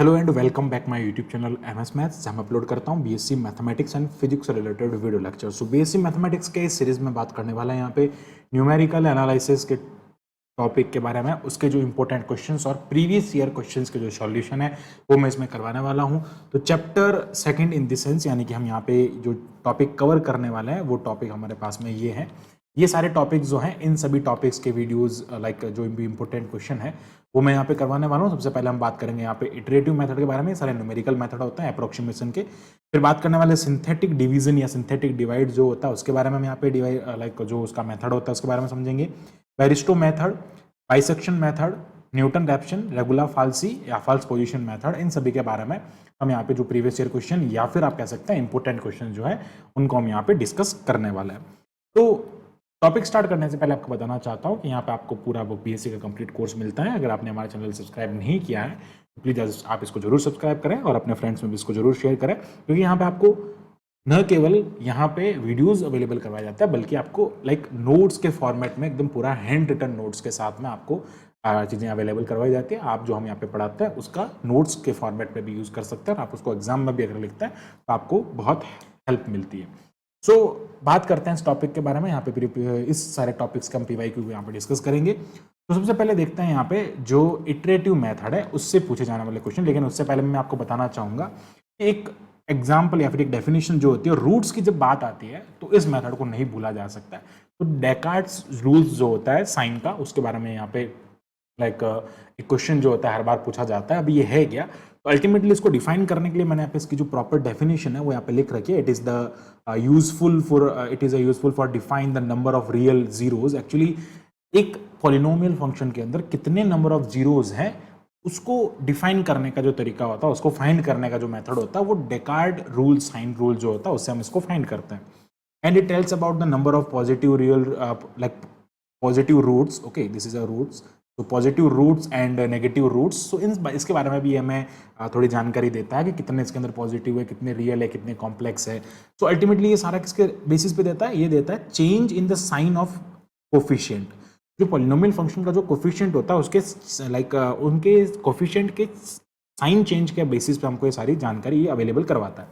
Hello and welcome back my YouTube channel MS maths, जहाँ मैं upload करता हूँ बीएससी मैथमेटिक्स एंड फिजिक्स से रिलेटेड वीडियो लेक्चर। सो BSc mathematics के इस सीरीज में बात करने वाला है यहाँ पे न्यूमेरिकल एनालिसिस के टॉपिक के बारे में, उसके जो इंपॉर्टेंट क्वेश्चंस और प्रीवियस ईयर क्वेश्चंस के जो सॉल्यूशन है वो मैं इसमें करवाने वाला हूँ। तो chapter second in the sense, यानी कि हम यहाँ पे जो टॉपिक कवर करने वाले हैं वो टॉपिक हमारे पास में ये है। ये सारे टॉपिक्स जो हैं, इन सभी टॉपिक्स के वीडियोस लाइक जो भी इंपॉर्टेंट क्वेश्चन है वो मैं यहाँ पे करवाने वाला हूँ। सबसे पहले हम बात करेंगे यहाँ पे इटरेटिव मेथड के बारे में, सारे न्यूमेरिकल मेथड होता है अप्रोक्सीमेशन के। फिर बात करने वाले सिंथेटिक डिवीजन या सिंथेटिक डिवाइड जो होता है उसके बारे में हम यहाँ पे डिवाइड लाइक जो उसका मेथड होता है उसके बारे में समझेंगे। Bairstow method, bisection method, Newton Raphson, regular falsi या फाल्स पोजीशन मेथड, इन सभी के बारे में हम यहाँ पे जो प्रीवियस ईयर क्वेश्चन या फिर आप कह सकते हैं इंपॉर्टेंट क्वेश्चन जो है उनको हम यहाँ पे डिस्कस करने वाले हैं। तो टॉपिक स्टार्ट करने से पहले आपको बताना चाहता हूँ कि यहाँ पे आपको पूरा वो बीएससी का कंप्लीट कोर्स मिलता है। अगर आपने हमारे चैनल सब्सक्राइब नहीं किया है तो प्लीज़ आप इसको जरूर सब्सक्राइब करें और अपने फ्रेंड्स में भी इसको जरूर शेयर करें, क्योंकि यहाँ पे आपको न केवल यहाँ पे वीडियोस अवेलेबल करवाया जाता है बल्कि आपको लाइक नोट्स के फॉर्मेट में एकदम पूरा हैंड रिटन नोट्स के साथ में आपको चीज़ें अवेलेबल करवाई जाती है। आप जो हम यहाँ पे पढ़ाते हैं उसका नोट्स के फॉर्मेट में भी यूज़ कर सकते हैं और आप उसको एग्जाम में भी अगर लिखते हैं तो आपको बहुत हेल्प मिलती है। सो बात करते हैं इस टॉपिक के बारे में। यहाँ पे इस सारे टॉपिक्स का हम पीवाईक्यू यहाँ पे डिस्कस करेंगे। तो सबसे पहले देखते हैं यहाँ पे जो इटरेटिव मेथड है उससे पूछे जाने वाले क्वेश्चन। लेकिन उससे पहले मैं आपको बताना चाहूँगा कि एक एग्जाम्पल या फिर एक डेफिनेशन जो होती है, रूट्स की जब बात आती है तो इस मेथड को नहीं भूला जा सकता है। तो डेकार्ट्स रूल्स जो होता है साइन का, उसके बारे में यहाँ पे लाइक एक क्वेश्चन जो होता है हर बार पूछा जाता है। अभी ये है क्या, तो अल्टीमेटली इसको डिफाइन करने के लिए मैंने यहाँ पे इसकी जो प्रॉपर डेफिनेशन है वो यहाँ पे लिख रखी है। It is the useful for define the number of real zeros. Actually एक पॉलिनोमियल फंक्शन के अंदर कितने नंबर ऑफ जीरोज हैं उसको डिफाइन करने का जो तरीका होता है, उसको फाइंड करने का जो मेथड होता है वो डेकार्ड रूल, साइन रूल जो होता है उससे हम इसको फाइंड करते हैं। And it tells about the number of positive real like positive roots. Okay, this is a roots, तो positive roots and negative roots. So इसके बारे में भी हमें थोड़ी जानकारी देता है कि कितने इसके अंदर पॉजिटिव है, कितने रियल है, कितने कॉम्प्लेक्स है। सो अल्टीमेटली ये सारा किसके बेसिस पे देता है, ये देता है change in the sign of coefficient. जो पॉलिनोमियल फंक्शन का जो कोफिशिएंट होता है उसके लाइक उनके कोफिशिएंट के साइन चेंज के बेसिस पे हमको ये सारी जानकारी ये अवेलेबल करवाता है।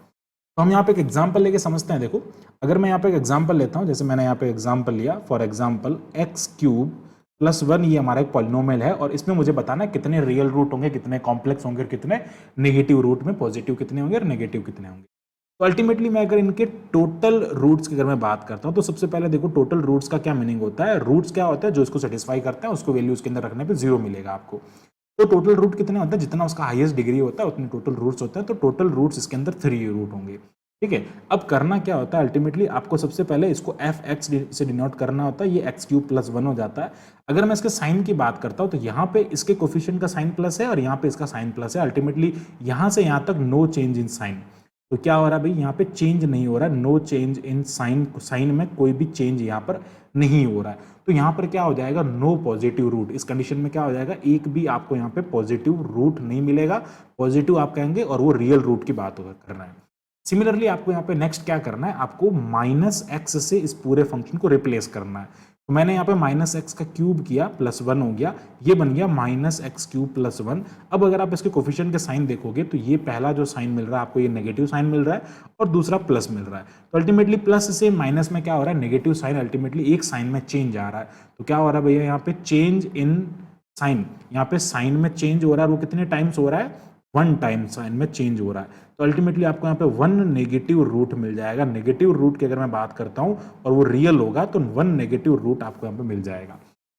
तो हम यहाँ पे एक एग्जाम्पल लेके समझते हैं। देखो, अगर मैं यहाँ पे एक एग्जाम्पल लेता हूँ, जैसे मैंने यहाँ पे एग्जाम्पल लिया, for example x cube plus 1, ये हमारा एक पॉलिनोमियल है और इसमें मुझे बताना है कितने रियल रूट होंगे, कितने कॉम्प्लेक्स होंगे और कितने नेगेटिव रूट में पॉजिटिव कितने होंगे और नेगेटिव कितने होंगे। तो अल्टीमेटली मैं अगर इनके टोटल रूट्स की अगर मैं बात करता हूँ तो सबसे पहले देखो टोटल रूट्स का क्या मीनिंग होता है। रूट्स क्या होता है, जो इसको सेटिस्फाई करता है उसको वैल्यू उसके अंदर रखने पे 0 मिलेगा आपको। तो टोटल रूट कितने होता है, जितना उसका हाईएस्ट डिग्री होता है उतने टोटल रूट्स होते हैं। तो टोटल रूट्स इसके अंदर 3 रूट होंगे। ठीक है, अब करना क्या होता है, अल्टीमेटली आपको सबसे पहले इसको एफ एक्स से डिनोट करना होता है। ये एक्स क्यूब प्लस 1 हो जाता है। अगर मैं इसके साइन की बात करता हूँ तो यहाँ पे इसके कोफिशिएंट का साइन प्लस है और यहाँ पे इसका साइन प्लस है। अल्टीमेटली यहाँ से यहाँ तक नो चेंज इन साइन। तो क्या हो रहा है भाई, यहाँ पे चेंज नहीं हो रहा है, no change in sign, sign में कोई भी चेंज यहाँ पर नहीं हो रहा है। तो यहाँ पर क्या हो जाएगा, नो पॉजिटिव रूट। इस कंडीशन में क्या हो जाएगा, एक भी आपको यहाँ पे पॉजिटिव रूट नहीं मिलेगा। पॉजिटिव आप कहेंगे और वो रियल रूट की बात कर रहा है। सिमिलरली आपको यहाँ पे नेक्स्ट क्या करना है, आपको माइनस एक्स से इस पूरे फंक्शन को रिप्लेस करना है। तो मैंने यहाँ पे माइनस एक्स का क्यूब किया, प्लस 1 हो गया, ये बन गया माइनस एक्स क्यूब प्लस 1। अब अगर आप इसके कोफिशिएंट के साइन देखोगे तो ये पहला जो साइन मिल रहा है आपको, ये नेगेटिव साइन मिल रहा है और दूसरा प्लस मिल रहा है। तो अल्टीमेटली प्लस से माइनस में क्या हो रहा है, नेगेटिव साइन, अल्टीमेटली एक साइन में चेंज आ रहा है। तो क्या हो रहा है भैया, यहाँ पे चेंज इन साइन, यहाँ पे साइन में चेंज हो रहा है। वो कितने टाइम्स हो रहा है, 1 टाइम साइन में चेंज हो रहा है। तो अल्टीमेटली आपको यहाँ पे 1 नेगेटिव रूट मिल जाएगा। नेगेटिव रूट की अगर मैं बात करता हूँ और वो रियल होगा तो 1 नेगेटिव रूट आपको यहाँ पे मिल जाएगा।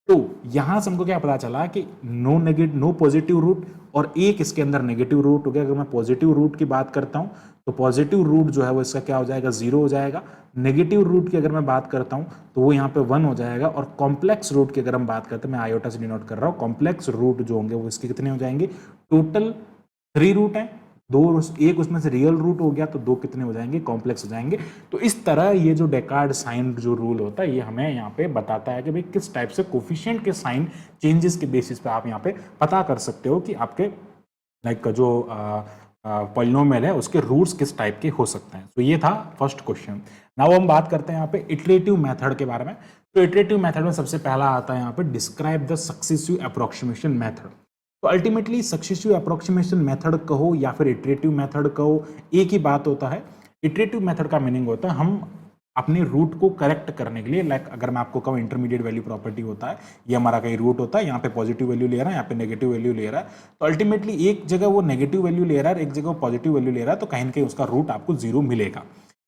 तो यहां से हमको क्या पता चला कि नो पॉजिटिव रूट और एक इसके अंदर नेगेटिव रूट हो गया। अगर मैं पॉजिटिव रूट की बात करता हूं तो पॉजिटिव रूट जो है वो इसका क्या हो जाएगा, 0 हो जाएगा। नेगेटिव रूट की अगर मैं बात करता हूं तो वो यहाँ पे 1 हो जाएगा। और कॉम्प्लेक्स रूट की अगर हम बात करते हैं, मैं आयोटा से डिनोट कर रहा हूँ, कॉम्प्लेक्स रूट जो होंगे वो इसके कितने हो जाएंगे, टोटल 3 रूट हैं, एक उसमें से रियल रूट हो गया तो 2 कितने हो जाएंगे, कॉम्प्लेक्स हो जाएंगे। तो इस तरह ये जो डेकार्ड साइन जो रूल होता है ये हमें यहाँ पे बताता है कि भाई किस टाइप से कोफिशिएंट के साइन चेंजेस के बेसिस पे आप यहाँ पे पता कर सकते हो कि आपके लाइक जो पॉलिनोमियल है उसके रूट्स किस टाइप के हो सकते हैं। तो ये था फर्स्ट क्वेश्चन। नाउ हम बात करते हैं यहाँ पे इटरेटिव मेथड के बारे में। तो इटरेटिव मेथड में सबसे पहला आता है यहाँ पे describe the successive approximation method. तो अल्टीमेटली सक्सेसिव अप्रोक्सीमेशन मेथड कहो या फिर इटरेटिव मेथड कहो, एक ही बात होता है। इटरेटिव मेथड का मीनिंग होता है हम अपने रूट को करेक्ट करने के लिए, लाइक अगर मैं आपको कहूँ इंटरमीडिएट वैल्यू प्रॉपर्टी होता है, ये हमारा कहीं रूट होता है, यहाँ पे पॉजिटिव वैल्यू ले रहा है, यहाँ पे नेगेटिव वैल्यू ले रहा है, तो अल्टीमेटली एक जगह वो नेगेटिव वैल्यू ले रहा है, एक जगह वो पॉजिटिव वैल्यू ले रहा है, तो कहीं ना कहीं उसका रूट आपको जीरो मिलेगा।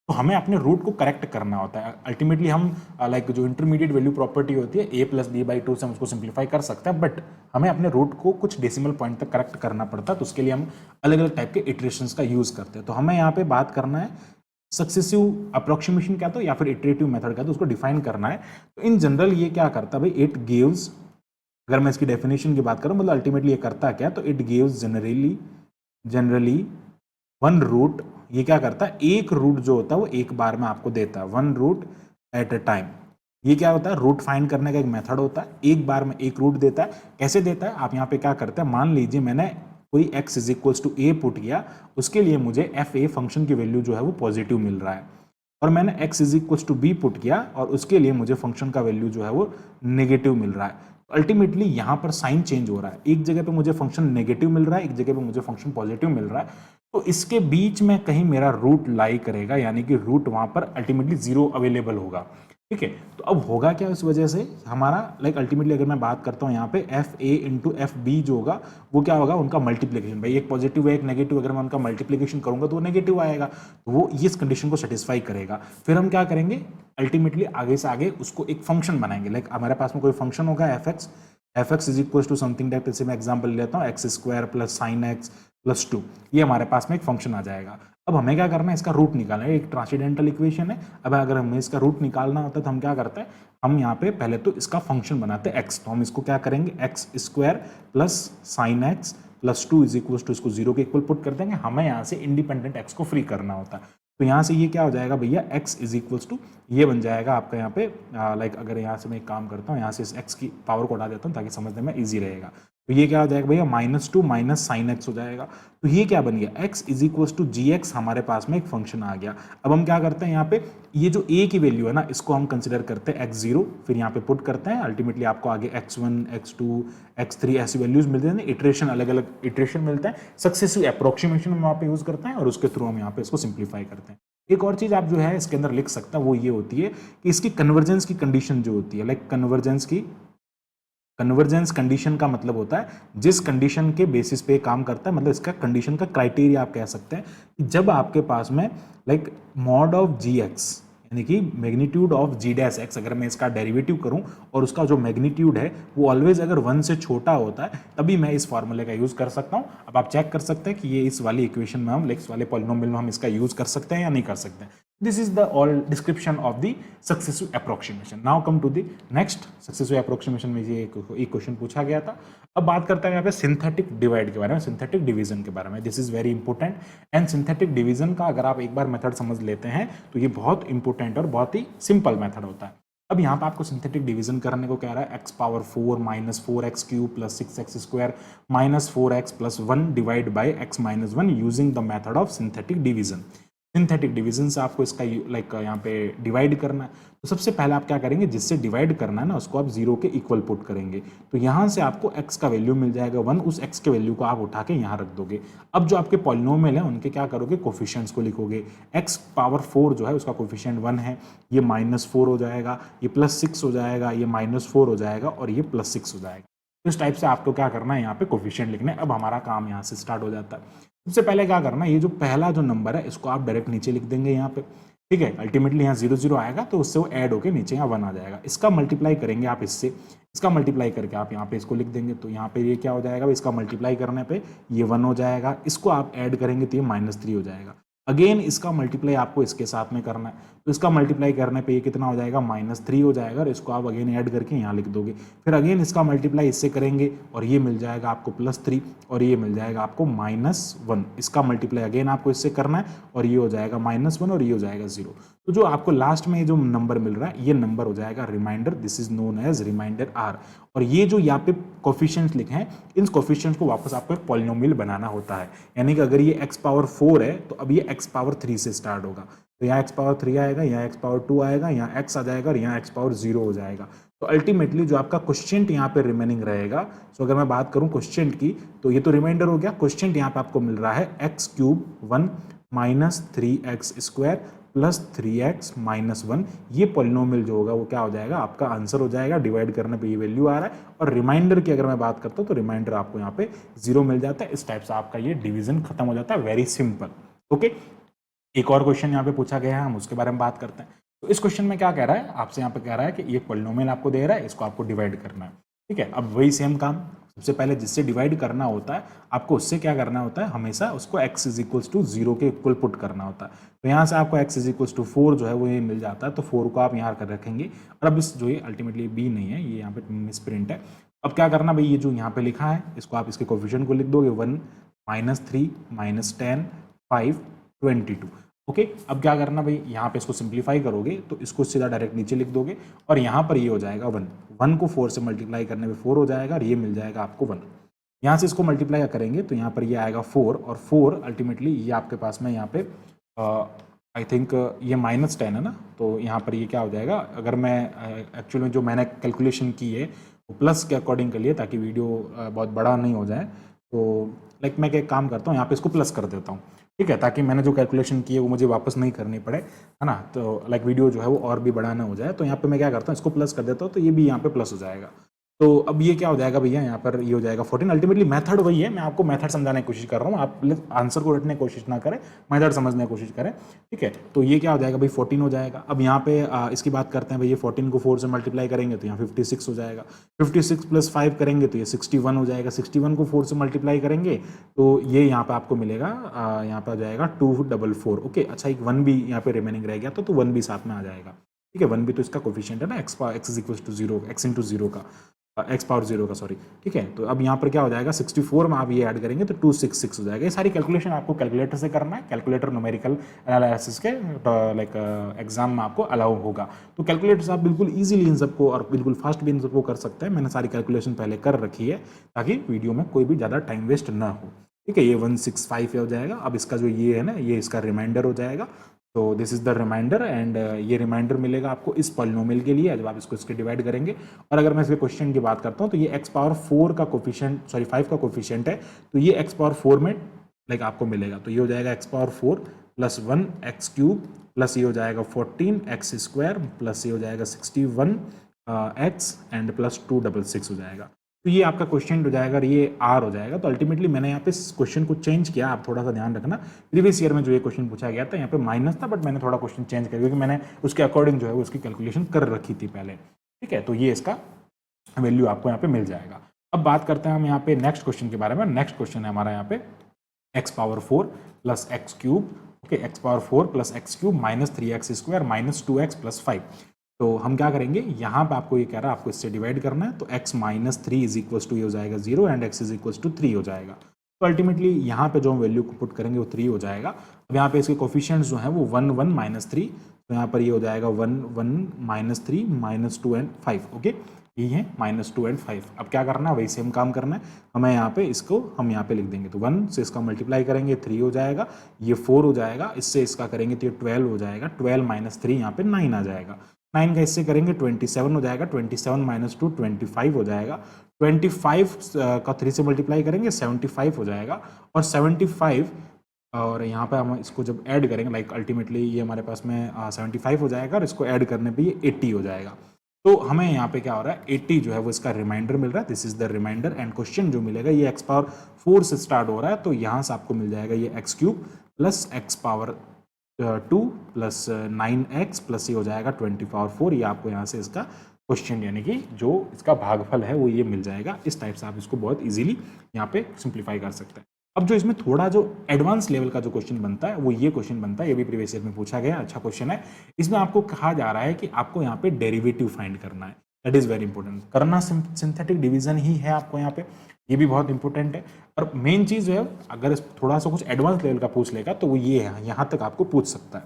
तो हमें अपने रूट को करेक्ट करना होता है। अल्टीमेटली हम लाइक जो इंटरमीडिएट वैल्यू प्रॉपर्टी होती है a plus B by two से हम उसको सिंप्लीफाई कर सकते हैं, बट हमें अपने रूट को कुछ डेसिमल पॉइंट तक करेक्ट करना पड़ता है, तो उसके लिए हम अलग अलग टाइप के इटरेशंस का यूज करते हैं। तो हमें यहाँ पे बात करना है सक्सेसिव अप्रोक्सीमेशन क्या तो या फिर इटरेटिव मेथड क्या तो उसको डिफाइन करना है। तो इन जनरल ये क्या करता है भाई, इट गिव्स, अगर मैं इसकी डेफिनेशन की बात करूं मतलब अल्टीमेटली ये करता है क्या, तो it gives generally one root. ये क्या करता है, एक रूट जो होता है वो एक बार में आपको देता है, one root at a time. ये क्या होता है, रूट फाइंड करने का एक मेथड होता है, एक बार में एक रूट देता है। कैसे देता है, आप यहाँ पे क्या करते हैं, मान लीजिए मैंने कोई x is equals to A put किया, उसके लिए मुझे एफ ए फंक्शन की वैल्यू जो है वो पॉजिटिव मिल रहा है, और मैंने x is equals to B put किया और उसके लिए मुझे फंक्शन का वैल्यू जो है वो नेगेटिव मिल रहा है। अल्टीमेटली यहाँ पर साइन चेंज हो रहा है, एक जगह पे मुझे फंक्शन नेगेटिव मिल रहा है, एक जगह पे मुझे फंक्शन पॉजिटिव मिल रहा है, तो इसके बीच में कहीं मेरा रूट लाई करेगा, यानी कि रूट वहां पर अल्टीमेटली जीरो अवेलेबल होगा। ठीक है, तो अब होगा क्या इस वजह से हमारा, लाइक अल्टीमेटली अगर मैं बात करता हूँ यहाँ पे F A into F B जो होगा वो क्या होगा, उनका मल्टीप्लीकेशन। भाई एक पॉजिटिव है एक नेगेटिव, अगर मैं उनका मल्टीप्लीकेशन करूंगा तो वो नेगेटिव आएगा, तो वो इस कंडीशन को सेटिस्फाई करेगा। फिर हम क्या करेंगे, अल्टीमेटली आगे से आगे उसको एक फंक्शन बनाएंगे, लाइक हमारे पास में कोई फंक्शन होगा F x is equal to something that, जैसे मैं एग्जाम्पल लेता हूँ X square plus sine X plus 2, ये हमारे पास में एक फंक्शन आ जाएगा। अब हमें क्या करना है, इसका रूट निकालना है, एक ट्रांसेंडेंटल इक्वेशन है। अब अगर हमें इसका रूट निकालना होता है तो हम क्या करते हैं, हम यहाँ पे पहले तो इसका फंक्शन बनाते हैं x, तो हम इसको क्या करेंगे X square plus sine X plus 2 is equal to इसको जीरो के इक्वल पुट कर देंगे। हमें यहाँ से इंडिपेंडेंट x को फ्री करना होता है, तो यहाँ से ये क्या हो जाएगा भैया, x इज इक्वल्स टू ये बन जाएगा आपका यहाँ पे लाइक अगर यहाँ से मैं एक काम करता हूँ, यहाँ से इस x की पावर को हटा देता हूँ ताकि समझने में ईजी रहेगा। तो ये क्या हो जाएगा भैया, -2 माइनस साइन एक्स हो जाएगा। तो ये क्या बन गया, x is equals to G X, हमारे पास में एक फंक्शन आ गया। अब हम क्या करते हैं, यहाँ पे ये जो a की वैल्यू है ना, इसको हम कंसिडर करते हैं x0, फिर यहाँ पे पुट करते हैं, अल्टीमेटली आपको आगे x1 x2 x3 ऐसी वैल्यूज मिलते हैं, इटरेशन अलग अलग इटरेशन मिलता है। सक्सेसिव अप्रोक्सीमेशन हम वहाँ पे यूज करते हैं और उसके थ्रू हम यहाँ पे इसको सिंप्लीफाई करते हैं। एक और चीज आप जो है इसके अंदर लिख सकते हैं, वो ये होती है कि इसकी कन्वर्जेंस की कंडीशन जो होती है, लाइक कन्वर्जेंस कंडीशन का मतलब होता है जिस कंडीशन के बेसिस पे काम करता है, मतलब इसका कंडीशन का क्राइटेरिया आप कह सकते हैं कि जब आपके पास में like mod of G X यानी कि magnitude of G dash X, अगर मैं इसका डेरिवेटिव करूं और उसका जो मैग्नीट्यूड है वो ऑलवेज अगर 1 से छोटा होता है, तभी मैं इस फॉर्मूले का यूज कर सकता हूं। अब आप चेक कर सकते हैं कि ये इस वाली इक्वेशन में हम इस वाले पॉलिनोमियल में हम इसका यूज कर सकते हैं या नहीं कर सकते हैं। This is the all description of the successive approximation. Now come to the next. Successive approximation में ये एक क्वेश्चन पूछा गया था। अब बात करते हैं यहाँ पे सिंथेटिक डिवाइड के बारे में, सिंथेटिक डिवीजन के बारे में। This is very important and synthetic division का अगर आप एक बार मेथड समझ लेते हैं तो ये बहुत इंपॉर्टेंट और बहुत ही सिंपल मेथड होता है। अब यहाँ पे आपको सिंथेटिक डिवीजन करने को कह रहा है x power 4 minus 4x cube plus 6x square minus 4x plus 1 divide by x minus 1 using the method of synthetic division. Synthetic division से आपको इसका लाइक यहाँ पे डिवाइड करना है, तो सबसे पहले आप क्या करेंगे, जिससे डिवाइड करना है ना उसको आप 0 के इक्वल पुट करेंगे, तो यहाँ से आपको x का वैल्यू मिल जाएगा 1, उस x के वैल्यू को आप उठा के यहाँ रख दोगे। अब जो आपके पॉलिनोमियल है उनके क्या करोगे, कोफिशिएंट्स को लिखोगे। x पावर 4 जो है उसका कोफिशिएंट 1 है, ये -4 हो जाएगा, ये +6 हो जाएगा, ये -4 हो जाएगा और ये +6 हो जाएगा। इस टाइप से आपको क्या करना है, यहाँ पे कोफिशिएंट लिखना है। अब हमारा काम यहाँ से स्टार्ट हो जाता है। सबसे पहले क्या करना है, ये जो पहला जो नंबर है इसको आप डायरेक्ट नीचे लिख देंगे यहाँ पे, ठीक है। अल्टीमेटली यहाँ 0 0 आएगा तो उससे वो ऐड होके नीचे यहाँ 1 आ जाएगा। इसका मल्टीप्लाई करेंगे आप इससे, इसका मल्टीप्लाई करके आप यहाँ पे इसको लिख देंगे, तो यहाँ पे ये क्या हो जाएगा, इसका मल्टीप्लाई करने पे ये 1 हो जाएगा, इसको आप ऐड करेंगे तो ये -3 हो जाएगा। अगेन इसका मल्टीप्लाई आपको इसके साथ में करना है, तो इसका मल्टीप्लाई करने पे ये कितना हो जाएगा, -3 हो जाएगा, और इसको आप अगेन ऐड करके यहाँ लिख दोगे। फिर अगेन इसका मल्टीप्लाई इससे करेंगे और ये मिल जाएगा आपको +3 और ये मिल जाएगा आपको -1। इसका मल्टीप्लाई अगेन आपको इससे करना है और ये हो जाएगा -1 और ये हो जाएगा 0। तो जो आपको लास्ट में जो नंबर मिल रहा है ये नंबर हो जाएगा remainder, this is known as remainder R. और ये जो यहाँ पे कोफिशिएंट्स लिखे हैं, इन कोफिशिएंट्स को वापस आपको एक पॉलिनोमियल बनाना होता है, यानी कि अगर ये x पावर 4 है तो अब ये x पावर 3 से स्टार्ट होगा, तो यहाँ x पावर 3 आएगा, यहाँ x पावर 2 आएगा, यहाँ x आ जाएगा और यहाँ x पावर 0 हो जाएगा। तो अल्टीमेटली जो आपका क्वेश्चन यहाँ पे रिमेनिंग रहेगा, सो अगर मैं बात करूँ क्वेश्चन की, तो ये तो रिमाइंडर हो गया। क्वेश्चन यहाँ पे आपको मिल रहा है x cube 1 minus 3x² plus 3x minus 1। ये पॉलिनोमियल जो होगा वो क्या हो जाएगा, आपका आंसर हो जाएगा। डिवाइड करने पे ये वैल्यू आ रहा है, और रिमाइंडर की अगर मैं बात करता हूँ तो रिमाइंडर आपको यहाँ पे 0 मिल जाता है। इस टाइप से आपका ये डिवीजन खत्म हो जाता है। Very simple. ओके, एक और क्वेश्चन यहाँ पे पूछा गया है, हम उसके बारे में बात करते हैं। तो इस क्वेश्चन में क्या कह रहा है, आपसे यहाँ पे कह रहा है कि ये पॉलिनोमियल आपको दे रहा है, इसको आपको डिवाइड करना है। ठीक है, अब वही सेम काम, सबसे पहले जिससे डिवाइड करना होता है आपको उससे क्या करना होता है, हमेशा उसको x इज इक्वल्स टू 0 के इक्वल पुट करना होता है। तो यहाँ से आपको x इज इक्वल्स टू 4 जो है वो ये मिल जाता है। तो 4 को आप यहाँ कर रखेंगे, और अब इस जो ये अल्टीमेटली b नहीं है, ये यहाँ पे मिस प्रिंट है। अब क्या करना भाई, ये जो यहाँ पे लिखा है इसको आप इसके कोफिशिएंट को लिख दोगे, 1 -3 -10 5 22। ओके, अब क्या करना भाई, यहाँ पे इसको सिंप्लीफाई करोगे तो इसको सीधा डायरेक्ट नीचे लिख दोगे, और यहाँ पर ये हो जाएगा 1। 1 को 4 से मल्टीप्लाई करने में 4 हो जाएगा, और ये मिल जाएगा आपको 1। यहाँ से इसको मल्टीप्लाई करेंगे तो यहाँ पर ये आएगा 4, और 4 अल्टीमेटली ये आपके पास में यहाँ पे आई थिंक ये -10 है ना, तो यहाँ पर ये क्या हो जाएगा, अगर मैं एक्चुअल में जो मैंने कैलकुलेशन की है वो प्लस के अकॉर्डिंग कर लिए, ताकि वीडियो बहुत बड़ा नहीं हो जाए। तो लाइक मैं एक काम करता हूँ, यहाँ पे इसको प्लस कर देता हूँ। ठीक है, ताकि मैंने जो कैलकुलेशन की है वो मुझे वापस नहीं करनी पड़े, है ना। तो लाइक वीडियो जो है वो और भी बड़ा ना हो जाए, तो यहाँ पे मैं क्या करता हूँ, इसको प्लस कर देता हूँ, तो ये भी यहाँ पे प्लस हो जाएगा। तो अब ये क्या हो जाएगा भैया, यहाँ पर ये हो जाएगा 14। अल्टीमेटली मेथड वही है, मैं आपको मेथड समझाने की कोशिश कर रहा हूँ, आप आंसर को रटने की कोशिश ना करें, मेथड समझने की कोशिश करें। ठीक है, तो ये क्या हो जाएगा भाई, 14 हो जाएगा। अब यहाँ पे इसकी बात करते हैं भाई, ये 14 को 4 से मल्टीप्लाई करेंगे तो यहाँ 56 हो जाएगा। 56 प्लस 5 करेंगे तो ये 61 हो जाएगा। 61 को 4 से मल्टीप्लाई करेंगे तो ये यहाँ पे आपको मिलेगा, यहाँ पे आ जाएगा 244। ओके, अच्छा एक 1 भी यहाँ पे रिमेनिंग रह गया, तो 1 भी साथ में आ जाएगा। ठीक है, 1 भी तो इसका कोफिशिएंट है ना, x is equal to 0, x into 0 का, x पावर 0 का, सॉरी। ठीक है, तो अब यहाँ पर क्या हो जाएगा, 64 में आप ये ऐड करेंगे तो 266 हो जाएगा। ये सारी कैलकुलेशन आपको कैलकुलेटर से करना है, कैलकुलेटर न्यूमेरिकल एनालिसिस के लाइक एग्जाम में आपको अलाउ होगा। तो कैलकुलेटर से आप बिल्कुल इजीली इन सबको और बिल्कुल फास्ट भी इन सबको कर सकते हैं। मैंने सारी कैलकुलेशन पहले कर रखी है, ताकि वीडियो में कोई भी ज़्यादा टाइम वेस्ट ना हो। ठीक है, ये 165 हो जाएगा। अब इसका जो ये है ना, ये इसका रिमाइंडर हो जाएगा। तो this is the remainder, and ये रिमाइंडर मिलेगा आपको इस पॉलिनोमियल के लिए जब आप इसको इसके डिवाइड करेंगे। और अगर मैं इसके क्वेश्चन की बात करता हूँ तो ये x पावर 4 का कोफिशिएंट, सॉरी 5 का कोफिशिएंट है, तो ये x पावर 4 में लाइक आपको मिलेगा। तो ये हो जाएगा x power 4 plus 1 x cube plus ये हो जाएगा 14 x स्क्वायर प्लस ये हो जाएगा 61 x एंड प्लस 266 हो जाएगा। तो ये आपका क्वेश्चन हो जाएगा, और ये आर हो जाएगा। तो अल्टीमेटली मैंने यहाँ पे इस क्वेश्चन को चेंज किया, आप थोड़ा सा ध्यान रखना। प्रीवियस ईयर में जो ये क्वेश्चन पूछा गया था यहाँ पे माइनस था, बट मैंने थोड़ा क्वेश्चन चेंज किया, क्योंकि मैंने उसके अकॉर्डिंग जो है उसकी कैलकुलेशन कर रखी थी पहले। ठीक है, तो ये इसका वैल्यू आपको यहाँ पे मिल जाएगा। अब बात करते हैं हम यहाँ पे नेक्स्ट क्वेश्चन के बारे में। नेक्स्ट क्वेश्चन है हमारा यहाँ पे x power 4 plus x cube, okay, x power 4 plus x cube minus 3x square minus 2x plus 5। तो हम क्या करेंगे, यहाँ पे आपको ये कह रहा है आपको इससे डिवाइड करना है, तो x minus 3 is equals to ये हो जाएगा 0 and x is equals to 3 हो जाएगा। तो अल्टीमेटली यहाँ पे जो हम वैल्यू को पुट करेंगे वो 3 हो जाएगा। अब यहाँ पे इसके कोफिशिएंट्स जो हैं वो 1 1 माइनस 3, तो यहाँ पर ये हो जाएगा 1 1 माइनस 3 माइनस 2 एंड 5। ओके, ये है माइनस 2 एंड 5। अब क्या करना है, वही सेम काम करना है हमें। यहाँ पे इसको हम यहाँ पे लिख देंगे, तो 1 से इसका मल्टीप्लाई करेंगे 3 हो जाएगा, ये 4 हो जाएगा, इससे इसका करेंगे तो ये 12 हो जाएगा। 12 माइनस 3 यहाँ पे 9 आ जाएगा। 9 का इससे करेंगे 27 हो जाएगा, 27 माइनस 2 25 हो जाएगा। 25 का 3 से मल्टीप्लाई करेंगे 75 हो जाएगा, और 75 और यहाँ पे हम इसको जब ऐड करेंगे लाइक अल्टीमेटली ये हमारे पास में 75 हो जाएगा, और इसको ऐड करने पे ये 80 हो जाएगा। तो हमें यहाँ पे क्या हो रहा है, 80 जो है वो इसका रिमाइंडर मिल रहा है। This is the remainder, and question जो मिलेगा ये x पावर 4 से स्टार्ट हो रहा है, तो यहाँ से आपको मिल जाएगा ये x cube plus x power 2 plus 9x plus ये हो जाएगा 20 पावर 4। ये आपको यहाँ से इसका क्वेश्चन यानी कि जो इसका भागफल है वो ये मिल जाएगा। इस टाइप से आप इसको बहुत इजीली यहाँ पे सिंप्लीफाई कर सकते हैं। अब जो इसमें थोड़ा जो एडवांस लेवल का जो क्वेश्चन बनता है वो ये क्वेश्चन बनता है, ये भी प्रीवियस ईयर में पूछा गया, अच्छा क्वेश्चन है। इसमें आपको कहा जा रहा है कि आपको यहाँ पे डेरिवेटिव फाइंड करना है। दैट इज वेरी इंपॉर्टेंट, करना सिंथेटिक डिवीजन ही है आपको यहाँ पे, ये भी बहुत इंपॉर्टेंट है। और मेन चीज जो है, अगर थोड़ा सा कुछ एडवांस लेवल का पूछ लेगा तो वो ये है, यहाँ तक आपको पूछ सकता है।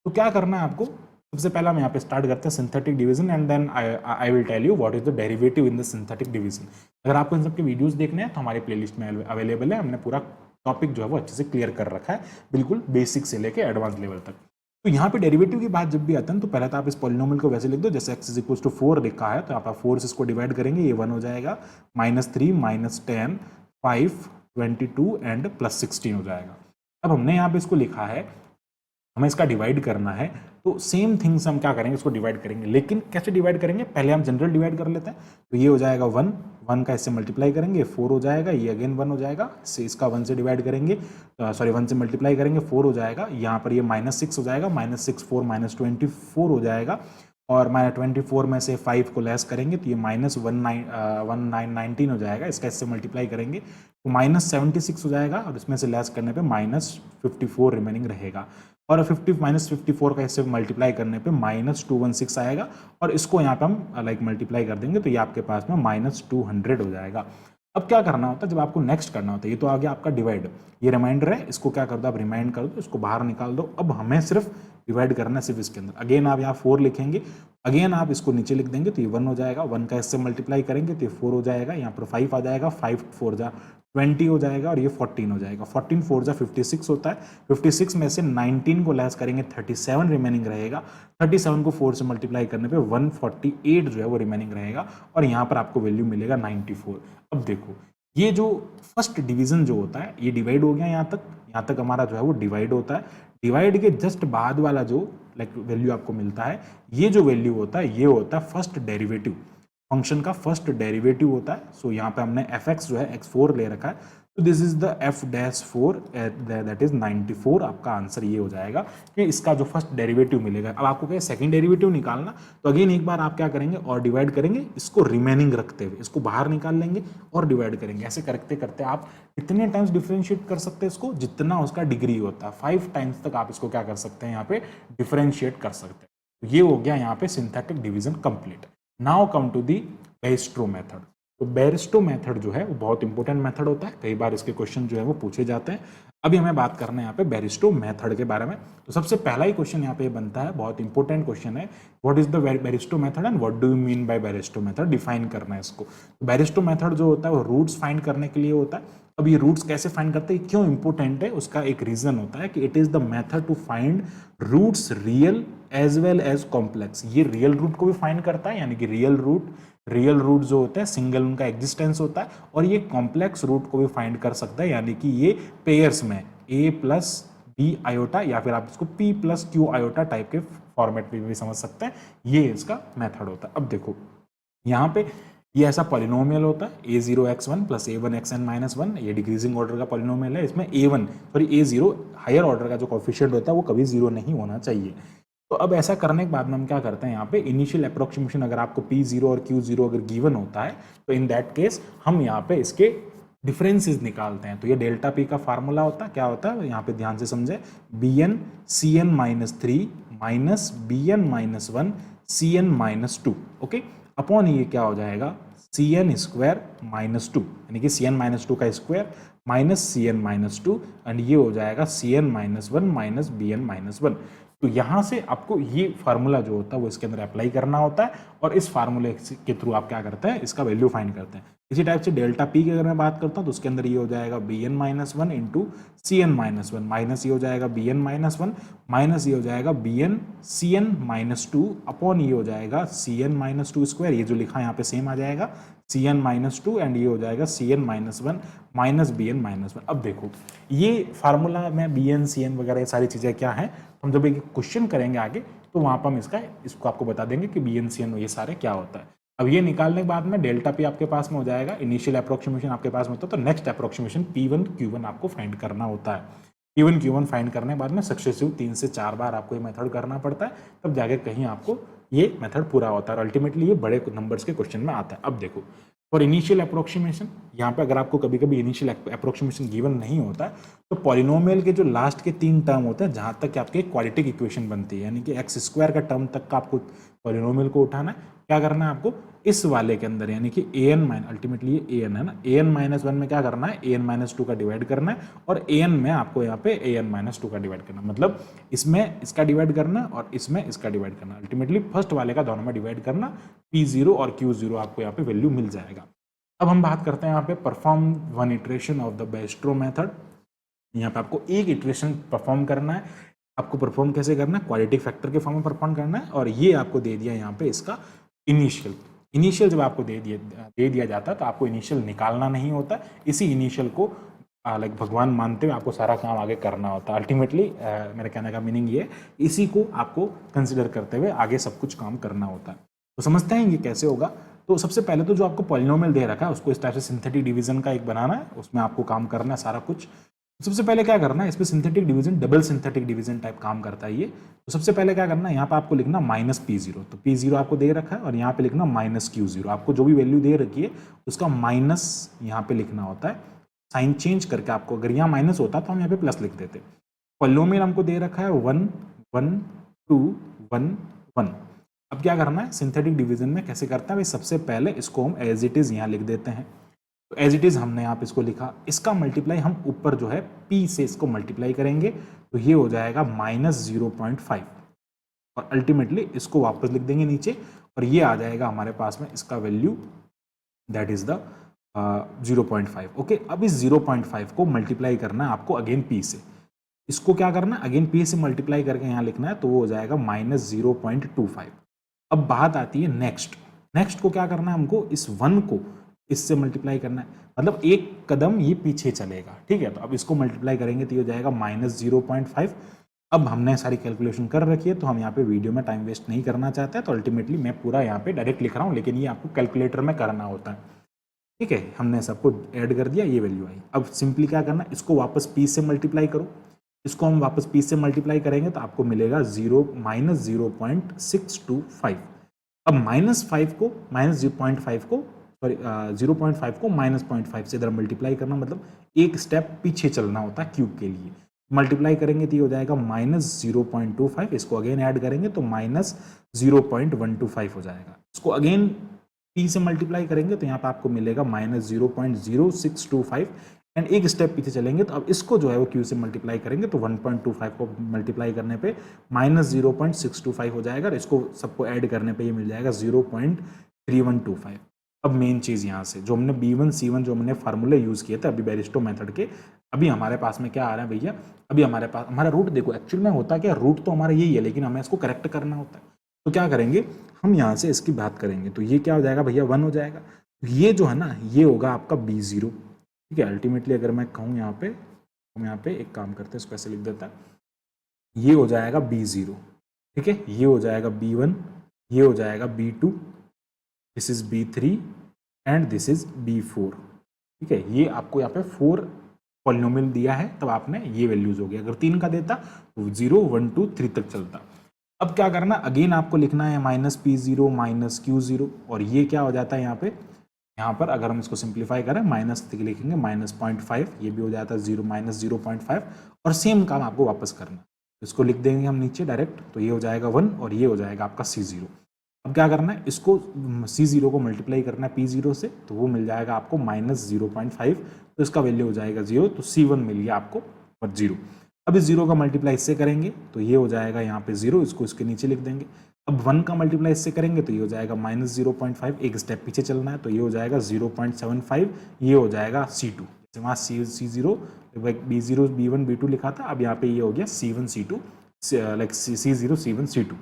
तो क्या करना है आपको, सबसे पहला हम यहाँ पे स्टार्ट करते हैं synthetic division, and then I will tell you what is the derivative in the synthetic division. अगर आपको इन सबके वीडियोस देखने हैं तो हमारी प्लेलिस्ट में अवेलेबल है। हमने पूरा टॉपिक जो है वो अच्छे से क्लियर कर रखा है, बिल्कुल बेसिक से लेके एडवांस लेवल तक। तो यहाँ पे डेरिवेटिव की बात जब भी आता है तो पहले तो आप इस पॉलिनोमियल को वैसे लिख दो जैसे x इज इक्वल टू 4 लिखा है, तो आप 4 से इसको डिवाइड करेंगे, ये 1 हो जाएगा, -3 -10 5 22 एंड +16 हो जाएगा। अब हमने यहाँ पे इसको लिखा है, हमें इसका डिवाइड करना है, तो सेम थिंग्स हम क्या करेंगे, इसको डिवाइड करेंगे, लेकिन कैसे डिवाइड करेंगे, पहले हम जनरल डिवाइड कर लेते हैं। तो ये हो जाएगा 1 1 का इससे मल्टीप्लाई करेंगे 4 हो जाएगा, ये अगेन 1 हो जाएगा, इसका 1 से डिवाइड करेंगे, सॉरी 1 से मल्टीप्लाई करेंगे 4 हो जाएगा, यहाँ पर ये -6 हो जाएगा, -6 4 -24 हो जाएगा, और -24 में से 5 को लेस करेंगे तो ये -1919 हो जाएगा, इसका इससे मल्टीप्लाई करेंगे तो -76 हो जाएगा, और इसमें से लेस करने पे -54 रिमेनिंग रहेगा, और 50 -54 का इससे मल्टीप्लाई करने पे -216 आएगा, और इसको यहाँ पे हम लाइक मल्टीप्लाई कर देंगे तो ये आपके पास में -200 हो जाएगा। अब क्या करना होता है, जब आपको नेक्स्ट करना होता है, ये तो आ गया आपका डिवाइड, ये रिमाइंडर है, इसको क्या कर दो आप रिमाइंड कर दो, इसको बाहर निकाल दो। अब हमें सिर्फ डिवाइड करना है सिर्फ इसके अंदर, अगेन आप यहाँ 4 लिखेंगे, अगेन आप इसको नीचे लिख देंगे तो ये 1 हो जाएगा, 1 का इससे मल्टीप्लाई करेंगे तो ये 4 हो जाएगा, यहाँ पर 5 आ जाएगा, 5 4 जा 20 हो जाएगा, और ये 14 हो जाएगा, 14 4 जा 56 होता है, 56 में से 19 को लेस करेंगे 37 रिमेनिंग रहेगा, 37 को 4 से मल्टीप्लाई करने पे 148 जो है वो रिमेनिंग रहेगा, और यहाँ पर आपको वैल्यू मिलेगा 94। अब देखो ये जो फर्स्ट डिवीजन जो होता है ये डिवाइड हो गया, यहाँ तक हमारा जो है वो डिवाइड होता है, डिवाइड के जस्ट बाद वाला जो लाइक वैल्यू आपको मिलता है, ये जो वैल्यू होता है ये होता है फर्स्ट डेरिवेटिव, फंक्शन का फर्स्ट डेरिवेटिव होता है। सो यहाँ पे हमने fx जो है x4 ले रखा है, तो this is the f-4 that is 94, आपका आंसर ये हो जाएगा कि इसका जो फर्स्ट डेरिवेटिव मिलेगा। अब आपको क्या सेकंड डेरिवेटिव निकालना, तो अगेन एक बार आप क्या करेंगे और डिवाइड करेंगे, इसको रिमेनिंग रखते हुए इसको बाहर निकाल लेंगे और डिवाइड करेंगे, ऐसे करते करते आप कितने टाइम्स डिफरेंशिएट कर सकते हैं इसको, जितना उसका डिग्री होता है 5 टाइम्स तक आप इसको क्या कर सकते हैं यहाँ पे डिफरेंशिएट कर सकते हैं। तो ये हो गया यहाँ पे synthetic division complete. Now come to the Bairstow method. तो बेयरस्ट्रो मेथड जो है वो बहुत इंपॉर्टेंट मेथड होता है, कई बार इसके क्वेश्चन जो है वो पूछे जाते हैं। अभी हमें बात करना है यहाँ पे बेयरस्ट्रो मेथड के बारे में। तो सबसे पहला ही क्वेश्चन यहाँ पे बनता है, बहुत इंपॉर्टेंट क्वेश्चन है, what is the Bairstow method and what do you mean by Bairstow method, define करना है इसको। तो बेयरस्ट्रो मेथड जो होता है वो रूट्स फाइंड करने के लिए होता है। अब ये रूट्स कैसे फाइंड करते हैं, क्यों इंपॉर्टेंट है, उसका एक रीजन होता है कि it is the method to find roots real as well as complex. ये रियल रूट को भी फाइंड करता है, यानी कि रियल रूट जो होता है सिंगल उनका एग्जिस्टेंस होता है, और ये कॉम्प्लेक्स रूट को भी फाइंड कर सकता है, यानी कि ये पेयर्स में a प्लस बी आयोटा या फिर आप इसको p plus Q iota type के फॉर्मेट में भी समझ सकते हैं, ये इसका मेथड होता है। अब देखो यहाँ पे ये ऐसा पॉलिनोमियल होता है a0x1 प्लस a1xn-1, ये डिक्रीजिंग ऑर्डर का पॉलिनोमियल है, इसमें a0 हायर ऑर्डर का जो कोफिशिएंट होता है वो कभी 0 नहीं होना चाहिए। तो अब ऐसा करने के बाद में हम क्या करते हैं, यहाँ पे इनिशियल अप्रोक्सीमेशन अगर आपको p0 और q0 अगर गिवन होता है तो इन दैट केस हम यहाँ पे इसके डिफरेंसेस निकालते हैं। तो ये डेल्टा p का फार्मूला होता है, क्या होता है यहाँ पे ध्यान से समझे, bn cn-3 minus bn-1 cn-2, okay, upon ये क्या हो जाएगा cn² -2, यानी कि cn-2 का स्क्वायर माइनस cn-2, एंड ये हो जाएगा cn-1 माइनस bn-1। तो यहाँ से आपको ये फार्मूला जो होता है वो इसके अंदर अप्लाई करना होता है, और इस फार्मूले के थ्रू आप क्या करते हैं, इसका वैल्यू फाइंड करते हैं। इसी टाइप से डेल्टा p की अगर मैं बात करता हूँ तो उसके अंदर ये हो जाएगा bn-1 इंटू cn-1, माइनस ये हो जाएगा bn-1, माइनस ये हो जाएगा bn cn-2, अपॉन ये हो जाएगा cn-2 स्क्वायर, ये जो लिखा है यहाँ पे सेम आ जाएगा cn-2, एंड ये हो जाएगा cn-1 माइनस bn-1। अब देखो ये फार्मूला में bn cn वगैरह ये सारी चीज़ें क्या हैं, हम जब एक क्वेश्चन करेंगे आगे तो वहाँ पर हम इसको आपको बता देंगे कि bn cn ये सारे क्या होता है। अब ये निकालने के बाद में डेल्टा p आपके पास में हो जाएगा, इनिशियल अप्रोक्सीमेशन आपके पास में होता है, तो नेक्स्ट अप्रोक्सीमेशन p1 q1 आपको फाइंड करना होता है। p1 q1 फाइंड करने के बाद में सक्सेसिव 3 से 4 बार आपको ये मेथड करना पड़ता है, तब जाके कहीं आपको ये मेथड पूरा होता है, अल्टीमेटली ये बड़े नंबर्स के क्वेश्चन में आता है। अब देखो फॉर इनिशियल अप्रोक्सीमेशन, यहाँ पे अगर आपको कभी कभी इनिशियल अप्रोक्सीमेशन गिवन नहीं होता है तो पॉलिनोमियल के जो लास्ट के 3 टर्म होते हैं जहाँ तक कि आपकी क्वाड्रेटिक इक्वेशन बनती है, यानी कि x² का टर्म तक का आपको पॉलिनोमियल को उठाना है, क्या करना है आपको इस वाले के अंदर, यानी कि अल्टीमेटली ये an है ना, an-1 में क्या करना है an-2 का डिवाइड करना है, और an में आपको यहाँ पे an-2 का डिवाइड करना, मतलब इसमें इसका डिवाइड करना और इसमें इसका डिवाइड करना, अल्टीमेटली फर्स्ट वाले का दोनों में डिवाइड करना, p0 और q0 आपको यहाँ पे वैल्यू मिल जाएगा। अब हम बात करते हैं यहाँ पे perform 1 iteration of the Bairstow method. यहाँ पे आपको एक इटरेशन परफॉर्म करना है, आपको परफॉर्म कैसे करना है, क्वालिटी फैक्टर के फॉर्म में परफॉर्म करना है। और ये आपको दे दिया यहाँ पे इसका इनिशियल जब आपको दे दिया जाता है तो आपको इनिशियल निकालना नहीं होता, इसी इनिशियल को लाइक भगवान मानते हुए आपको सारा काम आगे करना होता है। अल्टीमेटली मेरे कहने का मीनिंग ये है, इसी को आपको कंसिडर करते हुए आगे सब कुछ काम करना होता है। तो समझते हैं ये कैसे होगा। तो सबसे पहले तो जो आपको पॉलिनोमियल दे रखा है उसको इस टाइप से सिंथेटिक डिवीजन का एक बनाना है, उसमें आपको काम करना है सारा कुछ। सबसे पहले क्या करना है, इसमें synthetic division double synthetic division type काम करता है ये। तो सबसे पहले क्या करना है, यहाँ पे आपको लिखना माइनस P0, तो P0 आपको दे रखा है और यहाँ पे लिखना माइनस Q0, आपको जो भी वैल्यू दे रखी है उसका माइनस यहाँ पे लिखना होता है, साइन चेंज करके। आपको अगर यहाँ माइनस होता तो हम यहाँ पे प्लस लिख देते। पॉलिनोमियल हमको दे रखा है 1 1 2 1 1। अब क्या करना है, सिंथेटिक डिवीजन में कैसे करता है भाई, सबसे पहले इसको हम एज इट इज यहाँ लिख देते हैं। तो एज इट इज हमने यहाँ पे इसको लिखा, इसका मल्टीप्लाई हम ऊपर जो है P से इसको मल्टीप्लाई करेंगे तो ये हो जाएगा -0.5 और अल्टीमेटली इसको वापस लिख देंगे नीचे और ये आ जाएगा हमारे पास में इसका value, that is the 0.5। Okay, अब इस 0.5 को मल्टीप्लाई करना है आपको अगेन P से। इसको क्या करना है, अगेन P से मल्टीप्लाई करके यहाँ लिखना है, तो वो हो जाएगा -0.25। अब बात आती है नेक्स्ट को क्या करना है, हमको इस 1 को इससे मल्टीप्लाई करना है, मतलब एक कदम ये पीछे चलेगा। ठीक है, तो अब इसको मल्टीप्लाई करेंगे तो ये हो जाएगा -0.5। अब हमने सारी कैलकुलेशन कर रखी है तो हम यहाँ पे वीडियो में टाइम वेस्ट नहीं करना चाहते, तो अल्टीमेटली मैं पूरा यहाँ पे डायरेक्ट लिख रहा हूँ, लेकिन ये आपको कैलकुलेटर में करना होता है। ठीक है, हमने सबको ऐड कर दिया, ये वैल्यू आई। अब सिंपली क्या करना, इसको वापस P से मल्टीप्लाई करो, इसको हम वापस P से मल्टीप्लाई करेंगे तो आपको मिलेगा -0.625। अब -5 को -0.5 को सॉरी 0.5 को -0.5 से इधर मल्टीप्लाई करना, मतलब एक स्टेप पीछे चलना होता है क्यूब के लिए। मल्टीप्लाई करेंगे तो ये हो जाएगा -0.25, इसको अगेन ऐड करेंगे तो -0.125 हो जाएगा। इसको अगेन P से मल्टीप्लाई करेंगे तो यहाँ पे आपको मिलेगा -0.0625 एंड एक स्टेप पीछे चलेंगे तो अब इसको जो है वो Q से मल्टीप्लाई करेंगे तो 1.25 को मल्टीप्लाई करने पे -0.625 हो जाएगा और इसको सबको ऐड करने पे ये मिल जाएगा 0.3125। अब मेन चीज़ यहाँ से जो हमने B1 C1 जो हमने फार्मूले यूज़ किए थे अभी बैरिस्टो मेथड के, अभी हमारे पास में क्या आ रहा है भैया, अभी हमारे पास हमारा रूट देखो, एक्चुअल में होता क्या, रूट तो हमारा यही है लेकिन हमें इसको करेक्ट करना होता है। तो क्या करेंगे, हम यहाँ से इसकी बात करेंगे तो ये क्या हो जाएगा भैया, 1 हो जाएगा। ये जो है ना ये होगा आपका B0। ठीक है, अल्टीमेटली अगर मैं कहूँ यहाँ पे, हम यहाँ पे एक काम करते हैं, इसको ऐसे लिख देता है, ये हो जाएगा B0। ठीक है, ये हो जाएगा B1, ये हो जाएगा B2, this is B3 and this is B4। ठीक है, ये आपको यहाँ पे 4 पॉलिनोमियल दिया है, तब आपने ये वैल्यूज हो गया। अगर 3 का देता तो 0 1 2 3 तक चलता। अब क्या करना, अगेन आपको लिखना है -P0 -Q0 और ये क्या हो जाता है यहाँ पर अगर हम इसको सिंप्लीफाई करें माइनस लिखेंगे -0.5, ये भी हो जाता है 0 और सेम काम आपको वापस करना। इसको लिख देंगे हम नीचे डायरेक्ट, तो ये हो जाएगा 1 और ये हो जाएगा आपका C0। अब क्या करना है, इसको C0 को मल्टीप्लाई करना है P0 से, तो वो मिल जाएगा आपको -0.5, तो इसका वैल्यू हो जाएगा 0, तो C1 मिल गया आपको और 0। अब इस 0 का मल्टीप्लाई इससे करेंगे तो ये हो जाएगा यहाँ पे 0, इसको इसके नीचे लिख देंगे। अब 1 का मल्टीप्लाई इससे करेंगे तो ये हो जाएगा -0.5, एक स्टेप पीछे चलना है तो ये हो जाएगा 0.75, ये हो जाएगा C2। जैसे वहाँ C0 B0 B1 B2 लिखा था, अब यहाँ पे ये हो गया C1 C2 like C0 C1 C2।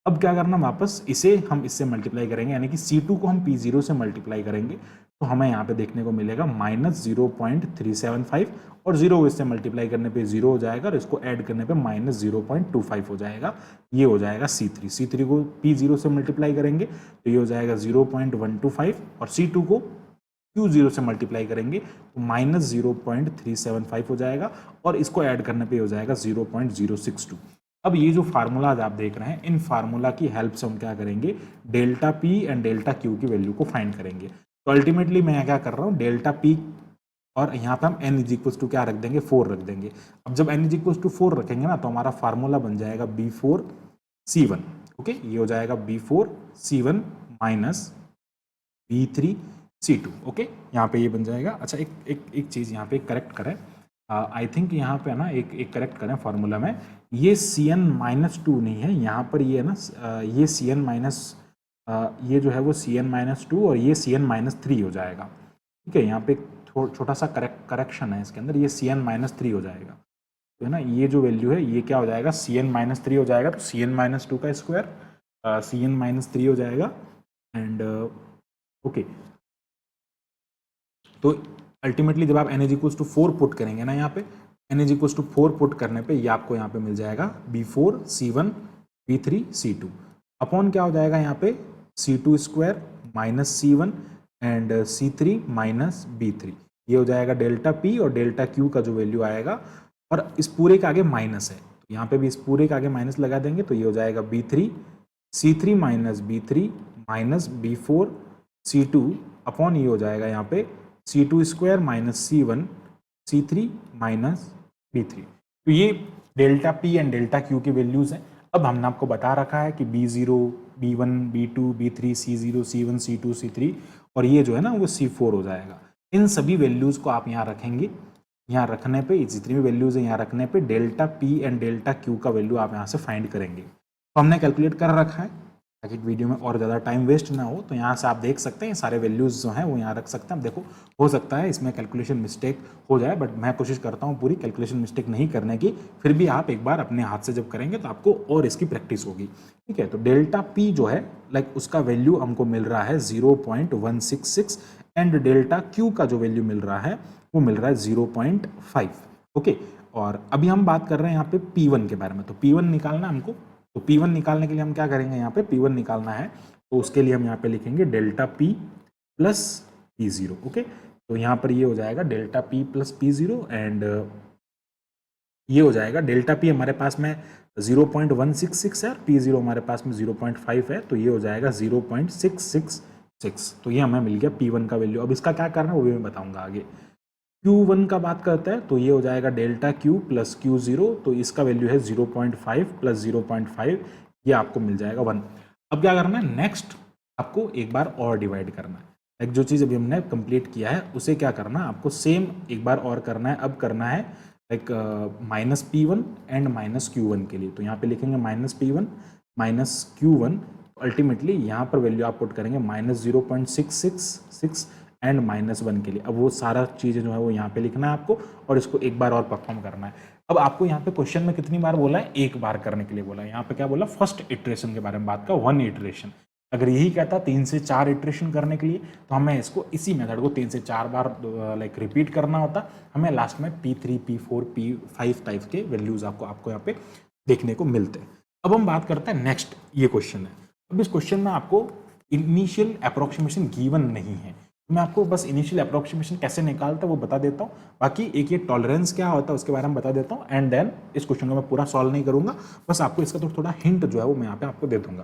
अब क्या करना, वापस इसे हम इससे मल्टीप्लाई करेंगे, यानी कि C2 को हम P0 से मल्टीप्लाई करेंगे तो हमें यहाँ पे देखने को मिलेगा -0.375 और 0 को इससे मल्टीप्लाई करने पे 0 हो जाएगा और इसको ऐड करने पे -0.25 हो जाएगा, ये हो जाएगा C3 को P0 से मल्टीप्लाई करेंगे तो ये हो जाएगा 0.125 और C2 को Q0 से मल्टीप्लाई करेंगे तो -0.375 हो जाएगा और इसको ऐड करने पे हो जाएगा 0.062। अब ये जो फार्मूलाज आप देख रहे हैं, इन फार्मूला की हेल्प से हम क्या करेंगे, delta P and delta Q की वैल्यू को फाइंड करेंगे। तो अल्टीमेटली मैं क्या कर रहा हूँ, डेल्टा P और यहाँ पे हम n इज इक्वल टू क्या रख देंगे, 4 रख देंगे। अब जब n इज इक्वल टू 4 रखेंगे ना तो हमारा फार्मूला बन जाएगा B4 C1। ओके, ये हो जाएगा B4 C1 minus B3 C2। Okay, यहाँ पे ये बन जाएगा। अच्छा, एक चीज़ यहाँ पे करेक्ट करें, आई थिंक यहाँ पे है ना एक करेक्ट करें फार्मूला में, ये Cn-2 नहीं है, यहाँ पर ये है ना ये ये जो है वो Cn-2 और ये Cn-3 हो जाएगा। ठीक है, यहाँ पे छोटा सा करेक्शन है इसके अंदर, ये Cn-3 हो जाएगा। तो है ना, ये जो वैल्यू है ये क्या हो जाएगा, Cn-3 हो जाएगा, तो Cn-2 का स्क्वायर Cn-3 हो जाएगा। एंड ओके, तो अल्टीमेटली जब आप n इक्वल्स टू 4 पुट करेंगे ना, यहाँ पे n इक्वल्स टू 4 पुट करने पे ये आपको यहाँ पे मिल जाएगा B4 C1 B3 C2 upon क्या हो जाएगा यहाँ पे C2 square minus C1 and C3 minus B3, ये हो जाएगा डेल्टा P और डेल्टा Q का जो वैल्यू आएगा, और इस पूरे के आगे माइनस है, तो यहाँ पे भी इस पूरे के आगे माइनस लगा देंगे, तो ये हो जाएगा B3 C3 minus B3 minus B4 C2 upon ये हो जाएगा यहाँ पे C2 square minus C1 C3 minus B3। तो ये delta P and delta Q की वैल्यूज हैं। अब हमने आपको बता रखा है कि B0 B1 B2 B3 C0 C1 C2 C3 और ये जो है ना वो C4 हो जाएगा। इन सभी वैल्यूज को आप यहाँ रखेंगे, यहाँ रखने पे जितनी भी वैल्यूज है यहाँ रखने पे delta P and delta Q का वैल्यू आप यहाँ से फाइंड करेंगे। तो हमने कैलकुलेट कर रखा है ताकि वीडियो में और ज़्यादा टाइम वेस्ट ना हो, तो यहाँ से आप देख सकते हैं सारे वैल्यूज़ जो हैं वो यहाँ रख सकते हैं। अब देखो हो सकता है इसमें कैलकुलेशन मिस्टेक हो जाए, बट मैं कोशिश करता हूँ पूरी कैलकुलेशन मिस्टेक नहीं करने की, फिर भी आप एक बार अपने हाथ से जब करेंगे तो आपको और इसकी प्रैक्टिस होगी। ठीक है, तो डेल्टा P जो है लाइक उसका वैल्यू हमको मिल रहा है 0.166 एंड डेल्टा Q का जो वैल्यू मिल रहा है वो मिल रहा है 0.5। ओके, और अभी हम बात कर रहे हैं यहाँ पे P1 के बारे में, तो P1 निकालना हमको, तो P1 निकालने के लिए हम क्या करेंगे, यहाँ पे P1 निकालना है तो उसके लिए हम यहाँ पे लिखेंगे delta P plus P0। Okay, तो यहाँ पर ये हो जाएगा delta P plus P0 and ये हो जाएगा डेल्टा P हमारे पास में 0.166 है, P0 हमारे पास में 0.5 है, तो ये हो जाएगा 0.666। तो ये हमें मिल गया P1 का वैल्यू। अब इसका क्या करना है वो भी मैं बताऊंगा आगे। Q1 का बात करते हैं तो ये हो जाएगा डेल्टा Q प्लस Q0, तो इसका वैल्यू है 0.5 प्लस 0.5, ये आपको मिल जाएगा 1। अब क्या करना है, नेक्स्ट आपको एक बार और डिवाइड करना है। एक जो चीज़ अभी हमने कंप्लीट किया है उसे क्या करना है, आपको सेम एक बार और करना है। अब करना है like minus P1 and minus Q1 के लिए, तो यहाँ पे लिखेंगे minus P1 minus Q1, ultimately यहाँ पर वैल्यू आप पुट करेंगे माइनस 0.666 एंड -1 के लिए। अब वो सारा चीज़ें जो है वो यहाँ पे लिखना है आपको और इसको एक बार और परफॉर्म करना है। अब आपको यहाँ पे क्वेश्चन में कितनी बार बोला है, एक बार करने के लिए बोला है। यहाँ पे क्या बोला, फर्स्ट इटरेशन के बारे में बात का 1 इटरेशन। अगर यही कहता 3 से 4 इटरेशन करने के लिए तो हमें इसको इसी मेथड को 3 से 4 बार लाइक रिपीट करना होता, हमें लास्ट में P3 P4 P5 टाइप के वैल्यूज आपको यहाँ पे देखने को मिलते हैं। अब हम बात करते हैं नेक्स्ट, ये क्वेश्चन है। अब इस क्वेश्चन में आपको इनिशियल अप्रोक्सीमेशन गिवन नहीं है, मैं आपको बस इनिशियल अप्रोक्सीमेशन कैसे निकालता है वो बता देता हूँ, बाकी एक ये टॉलरेंस क्या होता है उसके बारे में बता देता हूँ, एंड देन इस क्वेश्चन को मैं पूरा सॉल्व नहीं करूंगा, बस आपको इसका तो थोड़ा हिंट जो है वो मैं यहाँ पे आपको दे दूंगा।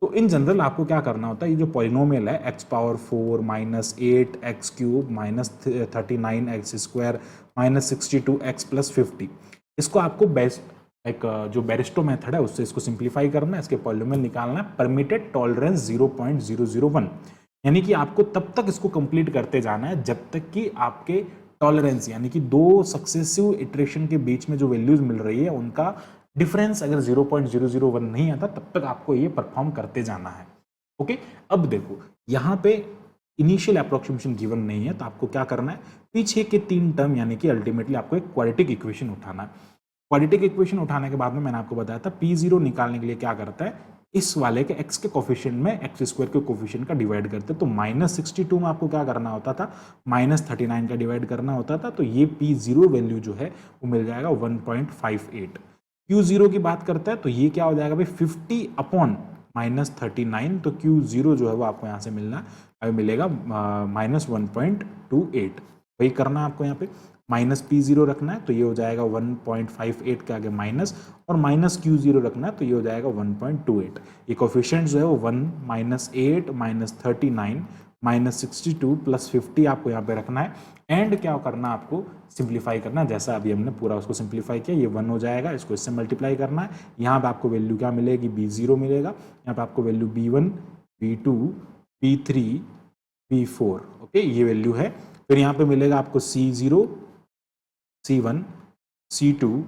तो इन जनरल आपको क्या करना होता है, ये जो पॉलिनोमियल है x⁴ minus 8x³ minus 39x² minus 62x plus 50, इसको आपको एक जो बैरिस्टो मेथड है उससे इसको सिंप्लीफाई करना है, इसके पॉलिनोमियल निकालना है। परमिटेड टॉलरेंस 0.001, यानी कि आपको तब तक इसको कंप्लीट करते जाना है जब तक कि आपके टॉलरेंस यानी कि दो सक्सेसिव इटरेशन के बीच में जो वैल्यूज मिल रही है उनका डिफरेंस अगर 0.001 नहीं आता तब तक आपको ये परफॉर्म करते जाना है। ओके, अब देखो यहाँ पे इनिशियल अप्रोक्सीमेशन गिवन नहीं है तो आपको क्या करना है, पीछे के 3 टर्म यानी कि अल्टीमेटली आपको एक क्वाड्रेटिक इक्वेशन उठाना है। क्वाड्रेटिक इक्वेशन उठाने के बाद में मैंने आपको बताया था P0 निकालने के लिए क्या करता है, इस वाले के x के कोफिशिएंट में x² के कोफिशिएंट का डिवाइड करते हैं। तो -62 में आपको क्या करना होता था, -39 का डिवाइड करना होता था, तो ये P0 वैल्यू जो है वो मिल जाएगा 1.58। Q0 की बात करते हैं तो ये क्या हो जाएगा भाई 50 अपॉन -39, तो Q0 जो है वो आपको यहाँ से मिलेगा -1.28। वही करना है आपको यहाँ पे, माइनस P0 रखना है तो ये हो जाएगा 1.58 के आगे माइनस, और माइनस Q0 रखना है तो ये हो जाएगा 1.28। ये कोफिशिएंट जो है वो 1 -8 -39 -62 प्लस 50 आपको यहाँ पे रखना है, एंड क्या करना है आपको सिंप्लीफाई करना है, जैसा अभी हमने पूरा उसको सिंप्लीफाई किया, ये 1 हो जाएगा, इसको इससे मल्टीप्लाई करना है। यहाँ पे आपको वैल्यू क्या मिलेगी, B0 मिलेगा, यहाँ पे आपको value B1 B2 B3 B4, okay ये वैल्यू है। फिर यहाँ पे मिलेगा आपको C0 C1 C2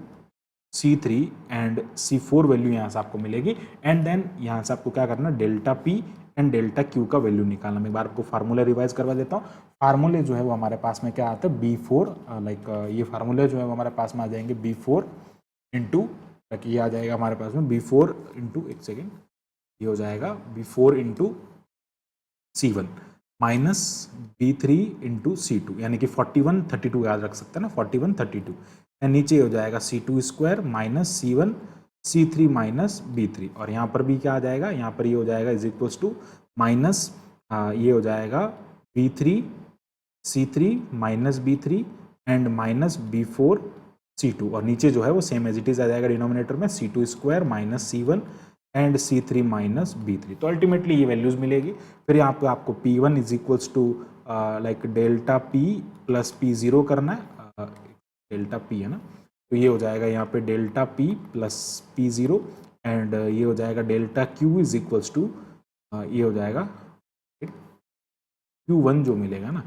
C3 and C4 value यहाँ से आपको मिलेगी, एंड देन यहाँ से आपको क्या करना है, delta P and delta Q का वैल्यू निकालना। मैं एक बार आपको फार्मूला रिवाइज करवा देता हूँ। फार्मूले जो है वो हमारे पास में क्या आता है, B4 लाइक ये फार्मूले जो है वो हमारे पास में आ जाएंगे B4 इंटू, ये आ जाएगा हमारे पास में B4 इंटू, एक सेकेंड, ये हो जाएगा B4 into C1 minus B3 into C2, यानी कि 41 32 याद रख सकते हैं ना, 41 32, एंड नीचे हो जाएगा C2 square minus C1 C3 minus B3, और यहाँ पर भी क्या आ जाएगा, यहाँ पर ये हो जाएगा इज इक्वल्स टू माइनस ये हो जाएगा B3 C3 minus B3 and minus B4 C2, और नीचे जो है वो सेम एज इट इज आ जाएगा डिनोमिनेटर में C2 square minus C1 and C3 minus B3। तो अल्टीमेटली ये वैल्यूज मिलेगी। फिर यहाँ पे आपको P1 is equals to like delta P plus P0 करना है, डेल्टा P है ना, तो ये हो जाएगा यहाँ पे delta P plus P0 and ये हो जाएगा delta Q is equals to ये हो जाएगा Q1 जो मिलेगा ना,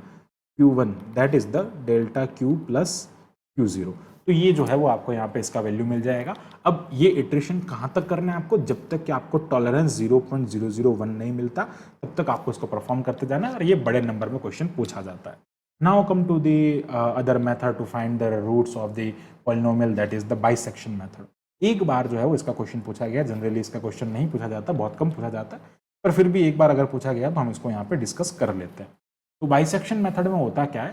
Q1 that is the delta Q plus Q0। तो ये जो है वो आपको यहाँ पे इसका वैल्यू मिल जाएगा। अब ये इटरेशन कहाँ तक करना है आपको, जब तक कि आपको टॉलरेंस 0.001 नहीं मिलता तब तक आपको इसको परफॉर्म करते जाना है, और ये बड़े नंबर में क्वेश्चन पूछा जाता है। Now come to the other method to find the roots of the polynomial, that is the bisection method. एक बार जो है वो इसका क्वेश्चन पूछा गया, जनरली इसका क्वेश्चन नहीं पूछा जाता, बहुत कम पूछा जाता है, पर फिर भी एक बार अगर पूछा गया तो हम इसको यहाँ पे डिस्कस कर लेते हैं। तो बाइसेक्शन मेथड में होता क्या है,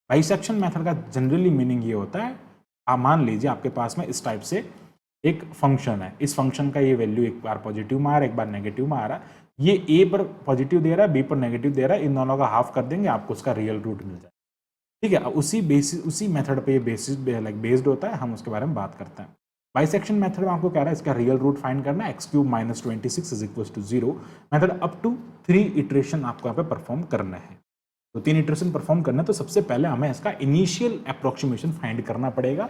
बाइसेक्शन मेथड का जनरली मीनिंग ये होता है, आप मान लीजिए आपके पास में इस टाइप से एक फंक्शन है, इस फंक्शन का ये वैल्यू एक बार पॉजिटिव में आ रहा है, एक बार नेगेटिव में आ रहा है, ये ए पर पॉजिटिव दे रहा है, बी पर नेगेटिव दे रहा है, इन दोनों का हाफ कर देंगे, आपको उसका रियल रूट मिल जाए। ठीक है, उसी बेसिस, उसी मेथड पे ये बेसिस लाइक बेस्ड होता है, हम उसके बारे में बात करते हैं। बाइसेक्शन मेथड में आपको कह रहा है इसका रियल रूट फाइंड करना है, x³ minus 26 is equal to 0। Method up to 3 iteration आपको यहाँ पे परफॉर्म करना है। तो 3 इटरेशन परफॉर्म करना है, तो सबसे पहले हमें इसका इनिशियल अप्रोक्सीमेशन फाइंड करना पड़ेगा,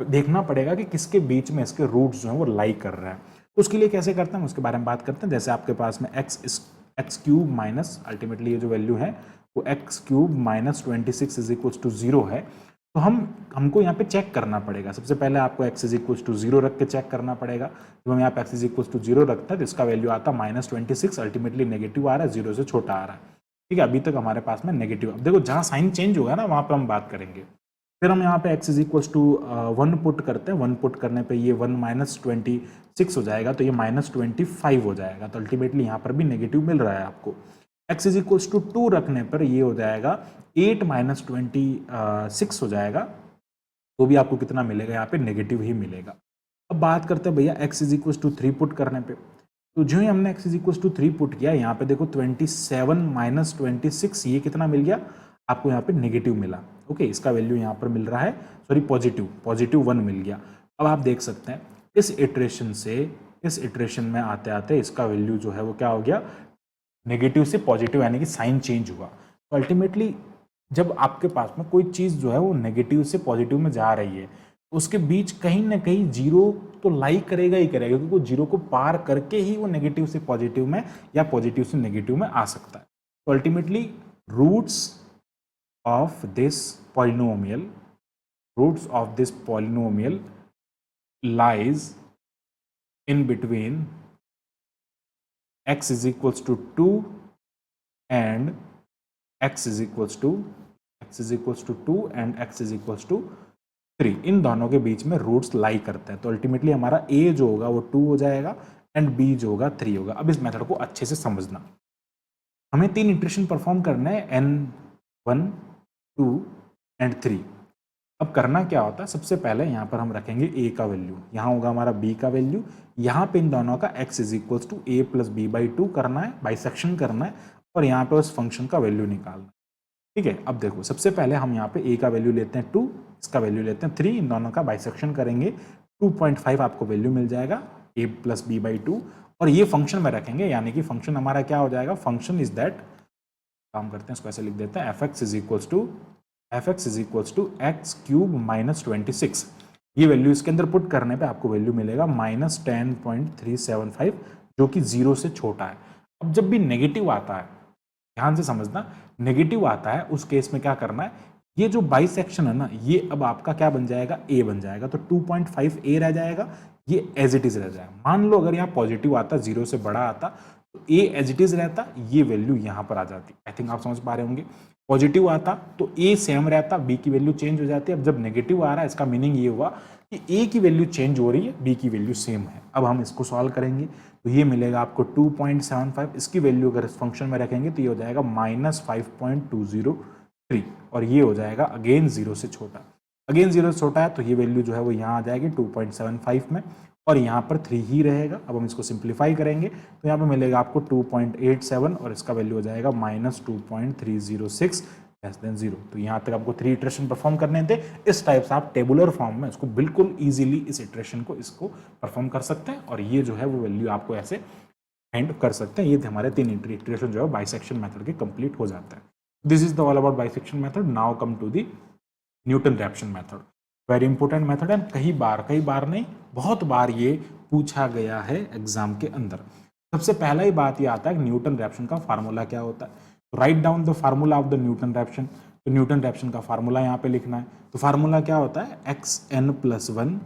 देखना पड़ेगा कि किसके बीच में इसके रूट्स जो हैं वो लाई कर रहा है। तो उसके लिए कैसे करते हैं उसके बारे में बात करते हैं। जैसे आपके पास में x³ माइनस, अल्टीमेटली ये जो वैल्यू है वो x³ minus 26 is equal to 0 है, तो हमको यहाँ पे चेक करना पड़ेगा। सबसे पहले आपको x इज इक्वल टू 0 रख के चेक करना पड़ेगा। जब हम यहाँ पे x इज इक्वल टू 0 रखते हैं तो इसका वैल्यू आता है माइनस 26, अल्टीमेटली नेगेटिव आ रहा है, 0 से छोटा आ रहा है। ठीक है, अभी तक हमारे पास में नेगेटिव। अब देखो जहाँ साइन चेंज होगा ना वहाँ पे हम बात करेंगे। फिर हम यहाँ पे x is equal to 1 put करते हैं, 1 पुट करने पे ये 1 माइनस 26 हो जाएगा, तो ये माइनस 25 हो जाएगा, तो अल्टीमेटली यहाँ पर भी नेगेटिव मिल रहा है आपको। x इज इक्वल टू 2 रखने पर ये हो जाएगा 8 माइनस 26 हो जाएगा, तो भी आपको कितना मिलेगा, यहाँ पे नेगेटिव ही मिलेगा। अब बात करते हैं भैया x is equal to 3 put करने पे, तो जो ही हमने x is equal to 3 put किया, यहाँ पे देखो 27 माइनस 26, ये कितना मिल गया आपको, यहाँ पे नेगेटिव मिला। ओके, इसका वैल्यू यहाँ पर मिल रहा है, सॉरी पॉजिटिव 1 मिल गया। अब आप देख सकते हैं इस इटरेशन से इस इटरेशन में आते आते इसका वैल्यू जो है वो क्या हो गया, नेगेटिव से पॉजिटिव, यानी कि साइन चेंज हुआ। तो अल्टीमेटली जब आपके पास में कोई चीज़ जो है वो नेगेटिव से पॉजिटिव में जा रही है, तो उसके बीच कहीं ना कहीं जीरो तो लाई करेगा ही करेगा, क्योंकि वो जीरो को पार करके ही वो नेगेटिव से पॉजिटिव में या पॉजिटिव से नेगेटिव में आ सकता है। तो ultimately roots of this polynomial lies in between x is equals to 2 and x is equals to 2 and x is equals to 3, इन दोनों के बीच में रूट्स लाई करते हैं। तो अल्टीमेटली हमारा a जो होगा वो 2 हो जाएगा एंड b जो होगा 3 होगा। अब इस मेथड को अच्छे से समझना, हमें 3 इटरेशन परफॉर्म करना है, n1 2 एंड 3। अब करना क्या होता है, सबसे पहले यहाँ पर हम रखेंगे a का वैल्यू, यहाँ होगा हमारा b का वैल्यू, यहाँ पे इन दोनों का x is equal to a plus B by 2 करना है, बाइसेक्शन करना है, और यहाँ पे उस फंक्शन का वैल्यू निकालना है। ठीक है, अब देखो सबसे पहले हम यहाँ पे a का वैल्यू लेते हैं 2, इसका वैल्यू लेते हैं 3, इन दोनों का बाइसेक्शन करेंगे, 2.5 आपको वैल्यू मिल जाएगा a प्लस बी बाई 2, और ये फंक्शन में रखेंगे, यानी कि फंक्शन हमारा क्या हो जाएगा, फंक्शन इज दैट, काम करते हैं इसको ऐसे लिख देते हैं, fx is equals to x³ minus 26। ये वैल्यू इसके अंदर पुट करने पे आपको वैल्यू मिलेगा माइनस 10.375, जो कि 0 से छोटा है। अब जब भी नेगेटिव आता है, ध्यान से समझना, नेगेटिव आता है उस केस में क्या करना है, ये जो बाइसेक्शन है ना, ये अब आपका क्या बन जाएगा, a बन जाएगा, तो 2.5 a रह जाएगा, ये एज इट इज रह जाएगा। मान लो अगर यहाँ पॉजिटिव आता, 0 से बड़ा आता, तो ए एज इट इज रहता, ये वैल्यू यहाँ पर आ जाती। आई थिंक आप समझ पा रहे होंगे। पॉजिटिव आता तो ए सेम रहता, बी की वैल्यू चेंज हो जाती है। अब जब नेगेटिव आ रहा है इसका मीनिंग ये हुआ कि ए की वैल्यू चेंज हो रही है, बी की वैल्यू सेम है। अब हम इसको सॉल्व करेंगे तो ये मिलेगा आपको 2.75। इसकी वैल्यू अगर इस फंक्शन में रखेंगे तो ये हो जाएगा -5.203 और ये हो जाएगा अगेन 0 से छोटा। अगेन 0 से छोटा है तो ये वैल्यू जो है वो यहाँ आ जाएगी 2.75 में और यहाँ पर 3 ही रहेगा। अब हम इसको सिंप्लीफाई करेंगे तो यहाँ पे मिलेगा आपको 2.87 और इसका वैल्यू हो जाएगा -2.306 <0। तो यहाँ तक आपको 3 इटरेशन परफॉर्म करने थे। इस टाइप से आप टेबुलर फॉर्म में इसको बिल्कुल इजीली इस इटरेशन को इसको परफॉर्म कर सकते हैं और ये जो है वो वैल्यू आपको ऐसे फाइंड कर सकते हैं। ये हमारे 3 इटरेशन जो है बाइसेक्शन मेथड के कंप्लीट हो जाता है। This is the all about bisection method. Now come to the Newton Raphson method. Very important method है, कई बार नहीं बहुत बार ये पूछा गया है एग्जाम के अंदर। सबसे पहला ही बात ये आता है न्यूटन रैप्शन का फार्मूला क्या होता है। तो right down the formula of the Newton Raphson. तो न्यूटन रैप्शन का फार्मूला यहाँ पे लिखना है। तो फार्मूला क्या होता है, xn+1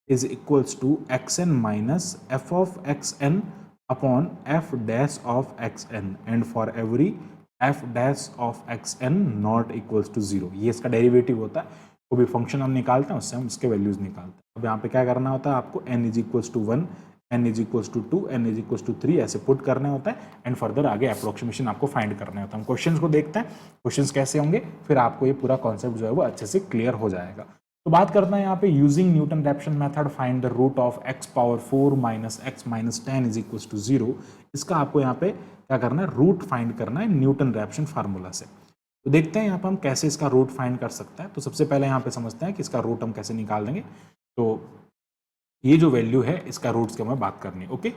is equals to xn minus f of xn upon f dash ऑफ xn and for every f dash ऑफ xn नॉट इक्वल्स टू 0। ये इसका डेरिवेटिव होता है। कोई भी फंक्शन हम निकालते हैं उससे हम इसके वैल्यूज निकालते हैं। अब यहाँ पे क्या करना होता है आपको n is equals to 1, n is equals to 2, n is equals to 3 ऐसे पुट करने होता है एंड फर्दर आगे अप्रोक्सीमेशन आपको फाइंड करने होता है। हम क्वेश्चंस को देखते हैं क्वेश्चंस कैसे होंगे, फिर आपको ये पूरा कॉन्सेप्ट जो है वो अच्छे से क्लियर हो जाएगा। तो बात करते हैं यहाँ पे using Newton Raphson method find the root of x⁴ minus x minus 10 is equals to 0। इसका आपको यहाँ पे क्या करना है, रूट फाइंड करना है न्यूटन रैप्शन फार्मूला से। तो देखते हैं यहाँ पे हम कैसे इसका रूट फाइंड कर सकते हैं। तो सबसे पहले यहाँ पे समझते हैं कि इसका रूट हम कैसे निकाल देंगे। तो ये जो वैल्यू है इसका रूट्स की हमें बात करनी है। ओके,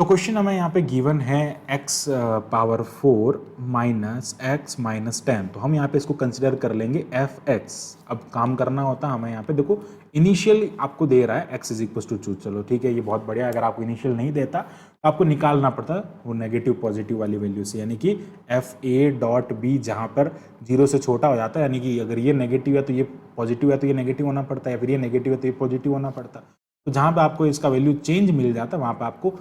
तो क्वेश्चन हमें यहाँ पे गिवन है x⁴ माइनस x माइनस 10। तो हम यहाँ पे इसको कंसिडर कर लेंगे fx। अब काम करना होता है हमें यहाँ पे, देखो इनिशियल आपको दे रहा है x इज इक्वल टू 2, चलो ठीक है ये बहुत बढ़िया। अगर आपको इनिशियल नहीं देता तो आपको निकालना पड़ता वो नेगेटिव पॉजिटिव वाली वैल्यू से, यानी कि fa.b जहाँ पर 0 से छोटा हो जाता है, यानी कि अगर ये नेगेटिव है तो ये पॉजिटिव है तो ये नेगेटिव होना पड़ता है, या फिर ये नेगेटिव है तो ये पॉजिटिव होना पड़ता। तो जहाँ पे आपको इसका वैल्यू चेंज मिल जाता है वहाँ पे आपको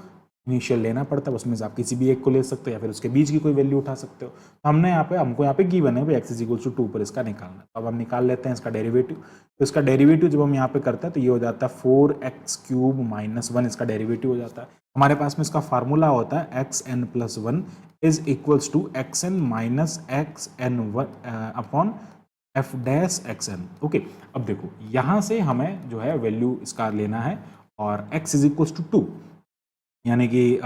इनिशियल लेना पड़ता है। उसमें से आप किसी भी एक को ले सकते हो या फिर उसके बीच की कोई वैल्यू उठा सकते हो। तो हमको यहाँ पे गिवन है x इज इक्वल टू 2 पर इसका निकालना। तो अब हम निकाल लेते हैं इसका डेरिवेटिव। तो इसका डेरिवेटिव जब हम यहाँ पे करते हैं तो ये हो जाता है 4x³ माइनस 1 इसका डेरिवेटिव हो जाता है। हमारे पास में इसका फार्मूला होता है xn+1 is equals to xn minus xn1 upon f dash xn। Okay, अब देखो यहाँ से हमें जो है वैल्यू इसका लेना है और x इज इक्वल्स टू 2, यानी कि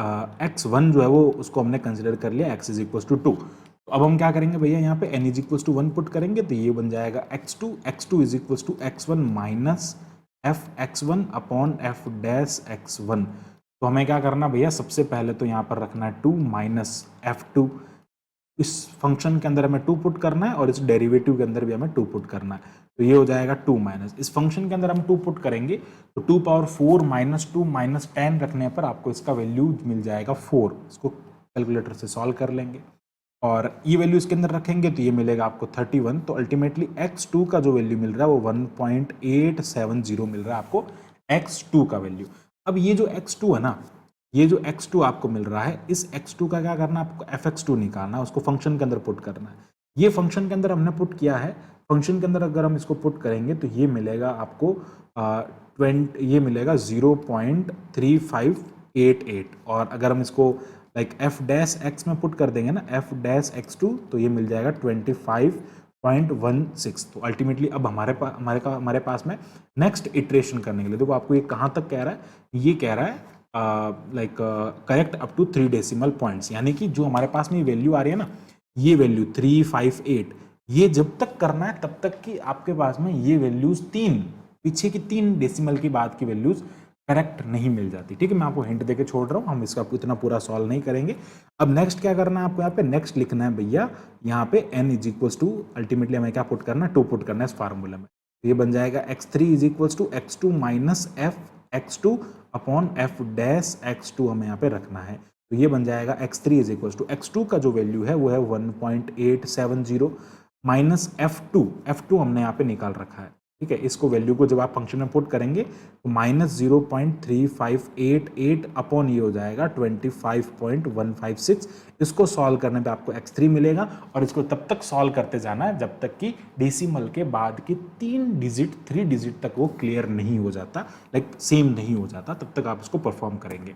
x1 जो है वो उसको हमने कंसिडर कर लिया x इज इक्वल्स टू 2। तो अब हम क्या करेंगे भैया, यहाँ पे n is equals to 1 put करेंगे तो ये बन जाएगा x2 is equals to x1 minus f x1 upon f dash x1। तो हमें क्या करना भैया, सबसे पहले तो यहाँ पर रखना है 2 माइनस f2। इस फंक्शन के अंदर हमें 2 पुट करना है और इस डेरिवेटिव के अंदर भी हमें 2 पुट करना है। तो ये हो जाएगा 2 माइनस, इस फंक्शन के अंदर हम 2 पुट करेंगे तो 2⁴ माइनस 2 माइनस 10 रखने पर आपको इसका वैल्यू मिल जाएगा 4। इसको कैलकुलेटर से सॉल्व कर लेंगे और ये वैल्यू इसके अंदर रखेंगे तो ये मिलेगा आपको 31। तो अल्टीमेटली x2 का जो वैल्यू मिल रहा है वो 1.870 मिल रहा है आपको x2 का वैल्यू। अब ये जो x2 है ना, ये जो x2 आपको मिल रहा है, इस x2 का क्या करना है आपको fx2 निकालना है, उसको फंक्शन के अंदर पुट करना है। ये फंक्शन के अंदर हमने पुट किया है। फंक्शन के अंदर अगर हम इसको पुट करेंगे तो ये मिलेगा आपको 0.3588 और अगर हम इसको लाइक f डैश x में पुट कर देंगे ना f डैश x2 तो ये मिल जाएगा 25.16। तो अल्टीमेटली अब हमारे पास में नेक्स्ट इटरेशन करने के लिए, देखो आपको ये कहाँ तक कह रहा है, ये कह रहा है correct up to 3 decimal points, यानी कि जो हमारे पास में वैल्यू आ रही है ना, ये वैल्यू 358, ये जब तक करना है तब तक कि आपके पास में ये वैल्यूज पीछे की 3 डेसिमल की बाद की वैल्यूज करेक्ट नहीं मिल जाती। ठीक है, मैं आपको हिंट देके छोड़ रहा हूँ, हम इसका इतना पूरा सॉल्व नहीं करेंगे। अब नेक्स्ट क्या करना है आपको, यहाँ पे नेक्स्ट लिखना है भैया, यहाँ पे n is equals to ultimately हमें क्या पुट करना है, 2 पुट करना है इस फार्मूला में। तो ये बन जाएगा x3 is equals to x2 minus f x2 upon f dash x2 हमें यहाँ पे रखना है। तो ये बन जाएगा x3 is equals to x2 का जो वैल्यू है वो है 1.870 माइनस f2 हमने यहाँ पे निकाल रखा है। ठीक है, इसको वैल्यू को जब आप फंक्शन में पुट करेंगे तो -0.3588 अपॉन ये हो जाएगा 25.156। इसको सॉल्व करने पे आपको x3 मिलेगा और इसको तब तक सॉल्व करते जाना है जब तक कि डेसिमल के बाद की 3 डिजिट तक वो क्लियर नहीं हो जाता, लाइक सेम नहीं हो जाता, तब तक आप इसको परफॉर्म करेंगे।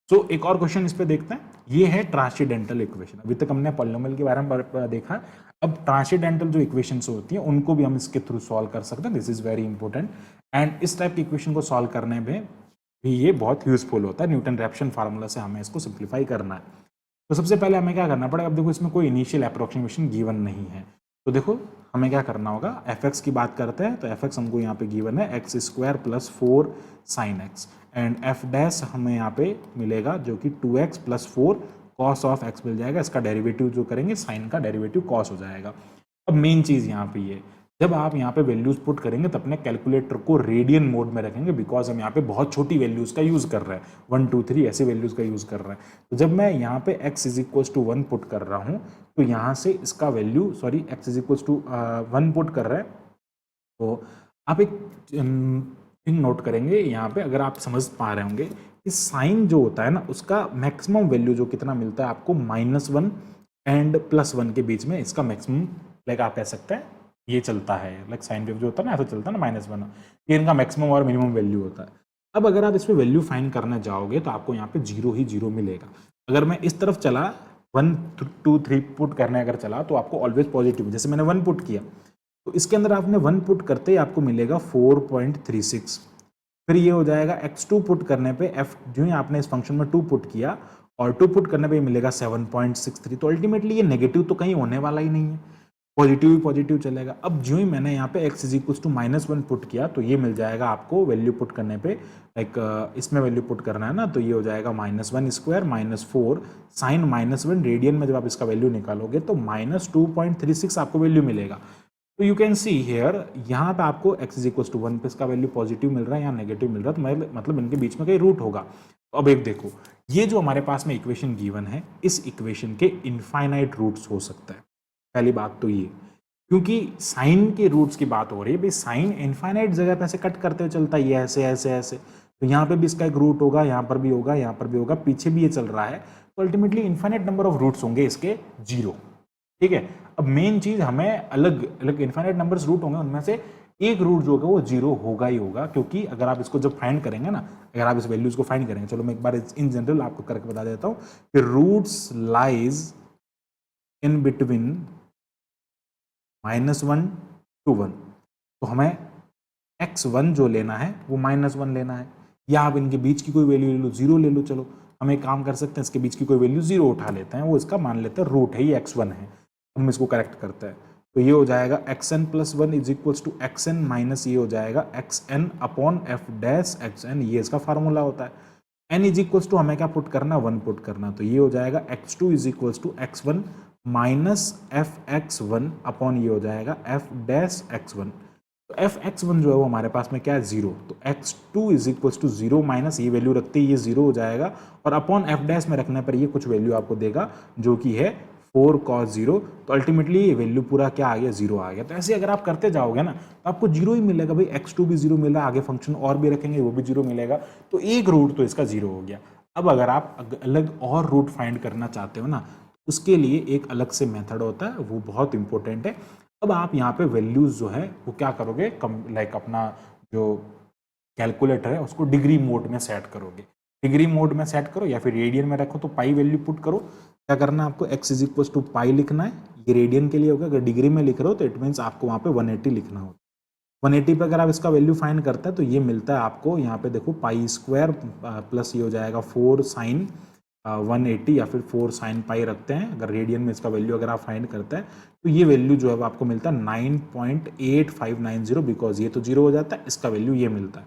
तो एक और क्वेश्चन इस पे देखते हैं, ये है ट्रांसेंडेंटल इक्वेशन। अभी तक हमने पॉलिनोमियल के बारे में देखा, अब ट्रांसेंडेंटल जो इक्वेशंस होती हैं उनको भी हम इसके थ्रू सॉल्व कर सकते हैं। This is very important and इस टाइप की इक्वेशन को सॉल्व करने में भी ये बहुत यूजफुल होता है। न्यूटन रैप्सन फार्मूला से हमें इसको सिंप्लीफाई करना है। तो सबसे पहले हमें क्या करना पड़ेगा, अब देखो इसमें कोई इनिशियल अप्रोक्सीमेशन गिवन नहीं है, तो देखो हमें क्या करना होगा, एफ एक्स की बात करते हैं तो एफ एक्स हमको यहाँ पे गिवन है x square plus 4 sine x and f dash हमें यहाँ पे मिलेगा जो कि 2x plus 4 cos of x मिल जाएगा। इसका डेरिवेटिव जो करेंगे साइन का डेरिवेटिव कॉस हो जाएगा। अब मेन चीज़ यहाँ पे ये, जब आप यहाँ पे वैल्यूज पुट करेंगे तो अपने कैलकुलेटर को रेडियन मोड में रखेंगे, बिकॉज हम यहाँ पे बहुत छोटी वैल्यूज का यूज कर रहे हैं, 1 2 3 ऐसी वैल्यूज का यूज कर रहे हैं। तो जब मैं यहाँ पे x is equal to 1 put कर रहा हूँ तो यहाँ से इसका value x is equal to 1 put कर रहे हैं, तो आप एक थिंग नोट करेंगे यहाँ पे, अगर आप समझ पा रहे होंगे कि साइन जो होता है ना उसका मैक्सिमम वैल्यू जो कितना मिलता है आपको -1 एंड +1 के बीच में, इसका मैक्सिमम लाइक आप कह सकते हैं ये चलता है, लाइक साइन वेव जो होता है ना ऐसा चलता है ना -1, ये इनका मैक्सिमम और मिनिमम वैल्यू होता है। अब अगर आप इस पर वैल्यू फाइंड करने जाओगे तो आपको यहाँ पे 0 ही 0 मिलेगा। अगर मैं इस तरफ चला 1 2 3 पुट करने अगर चला तो आपको ऑलवेज पॉजिटिव, जैसे मैंने 1 पुट किया तो इसके अंदर आपने 1 पुट करते ही आपको मिलेगा 4.36। फिर ये हो जाएगा x2 पुट करने पे f जो ही आपने इस फंक्शन में 2 पुट किया और 2 पुट करने पे मिलेगा 7.63। तो अल्टीमेटली ये नेगेटिव तो कहीं होने वाला ही नहीं है, पॉजिटिव ही पॉजिटिव चलेगा। अब जो ही मैंने यहाँ पे x is equal to -1 put किया तो ये मिल जाएगा आपको वैल्यू पुट करने पे, लाइक इसमें वैल्यू पुट करना है ना, तो ये हो जाएगा -1 स्क्वायर -4 साइन -1 रेडियन में जब आप इसका वैल्यू निकालोगे तो -2.36 आपको वैल्यू मिलेगा। तो यू कैन सी हेयर, यहाँ पे आपको x इज इक्वल टू 1 पे इसका वैल्यू पॉजिटिव मिल रहा है या नेगेटिव मिल रहा है, तो मतलब इनके बीच में कहीं रूट होगा। तो अब एक देखो, ये जो हमारे पास में इक्वेशन गिवन है, इस इक्वेशन के इनफाइनाइट रूट्स हो सकता है। पहली बात तो ये, क्योंकि साइन के रूट्स की बात हो रही है, भाई साइन इनफाइनाइट जगह पे ऐसे कट करते हुए चलता है, ये ऐसे ऐसे ऐसे, तो यहाँ पे भी इसका एक रूट होगा, यहाँ पर भी होगा, यहाँ पर भी होगा, पीछे भी ये चल रहा है, तो ultimately infinite number of roots होंगे इसके 0। ठीक है, अब मेन चीज हमें अलग अलग इनफाइनाइट नंबर्स रूट होंगे, उनमें से एक रूट जो होगा वो 0 होगा ही होगा, क्योंकि अगर आप इसको जब फाइंड करेंगे ना, अगर आप इस वैल्यूज को फाइंड करेंगे, चलो मैं एक बार इन जनरल आपको करके बता देता हूँ कि roots lies in between -1 to 1, तो हमें x1 जो लेना है वो -1 लेना है, या आप इनके बीच की कोई वैल्यू ले लो, 0 ले लो। चलो हम एक काम कर सकते हैं, इसके बीच की कोई वैल्यू 0 उठा लेते हैं, वो इसका मान लेते हैं रूट है, ये x1 है, हम इसको करेक्ट करते हैं, तो ये हो जाएगा xn + 1 is equals to xn minus ये हो जाएगा xn upon f dash xn, ये इसका फार्मूला होता है। n इज इक्वल्स टू हमें क्या पुट करना, 1 पुट करना, तो ये हो जाएगा x2 is equals to x1 minus fx1 upon ये हो जाएगा f डैश x1। तो fx1 जो है वो हमारे पास में क्या है, 0, तो x2 is equals to 0 minus ये वैल्यू रखते ही ये 0 हो जाएगा, और अपॉन f डैश में रखने पर ये कुछ वैल्यू आपको देगा जो कि है 4 cos 0, तो अल्टीमेटली ये वैल्यू पूरा क्या आ गया, 0 आ गया। तो ऐसे अगर आप करते जाओगे ना तो आपको 0 ही मिलेगा, भाई x2 भी 0 मिला, आगे फंक्शन और भी रखेंगे वो भी 0 मिलेगा, तो एक रूट तो इसका 0 हो गया। अब अगर आप अलग और रूट फाइंड करना चाहते हो ना, उसके लिए एक अलग से मेथड होता है, वो बहुत इंपॉर्टेंट है। अब आप यहाँ पे वैल्यूज जो है वो क्या करोगे, लाइक अपना जो कैलकुलेटर है उसको डिग्री मोड में सेट करोगे, डिग्री मोड में सेट करो या फिर रेडियन में रखो, तो पाई वैल्यू पुट करो। क्या करना है आपको, x इज इक्वल टू पाई लिखना है, ये रेडियन के लिए होगा, अगर डिग्री में लिख रहे हो तो इट मीन्स आपको वहाँ पे 180 लिखना होगा। 180 पे अगर आप इसका वैल्यू फाइंड करते हैं तो ये मिलता है आपको यहाँ पे देखो पाई स्क्वायर प्लस ये हो जाएगा 4 साइन 180 या फिर 4 साइन पाई रखते हैं, अगर रेडियन में इसका वैल्यू अगर आप फाइंड करते हैं तो ये वैल्यू जो है वो आपको मिलता है 9.8590, बिकॉज ये तो 0 हो जाता है, इसका वैल्यू ये मिलता है।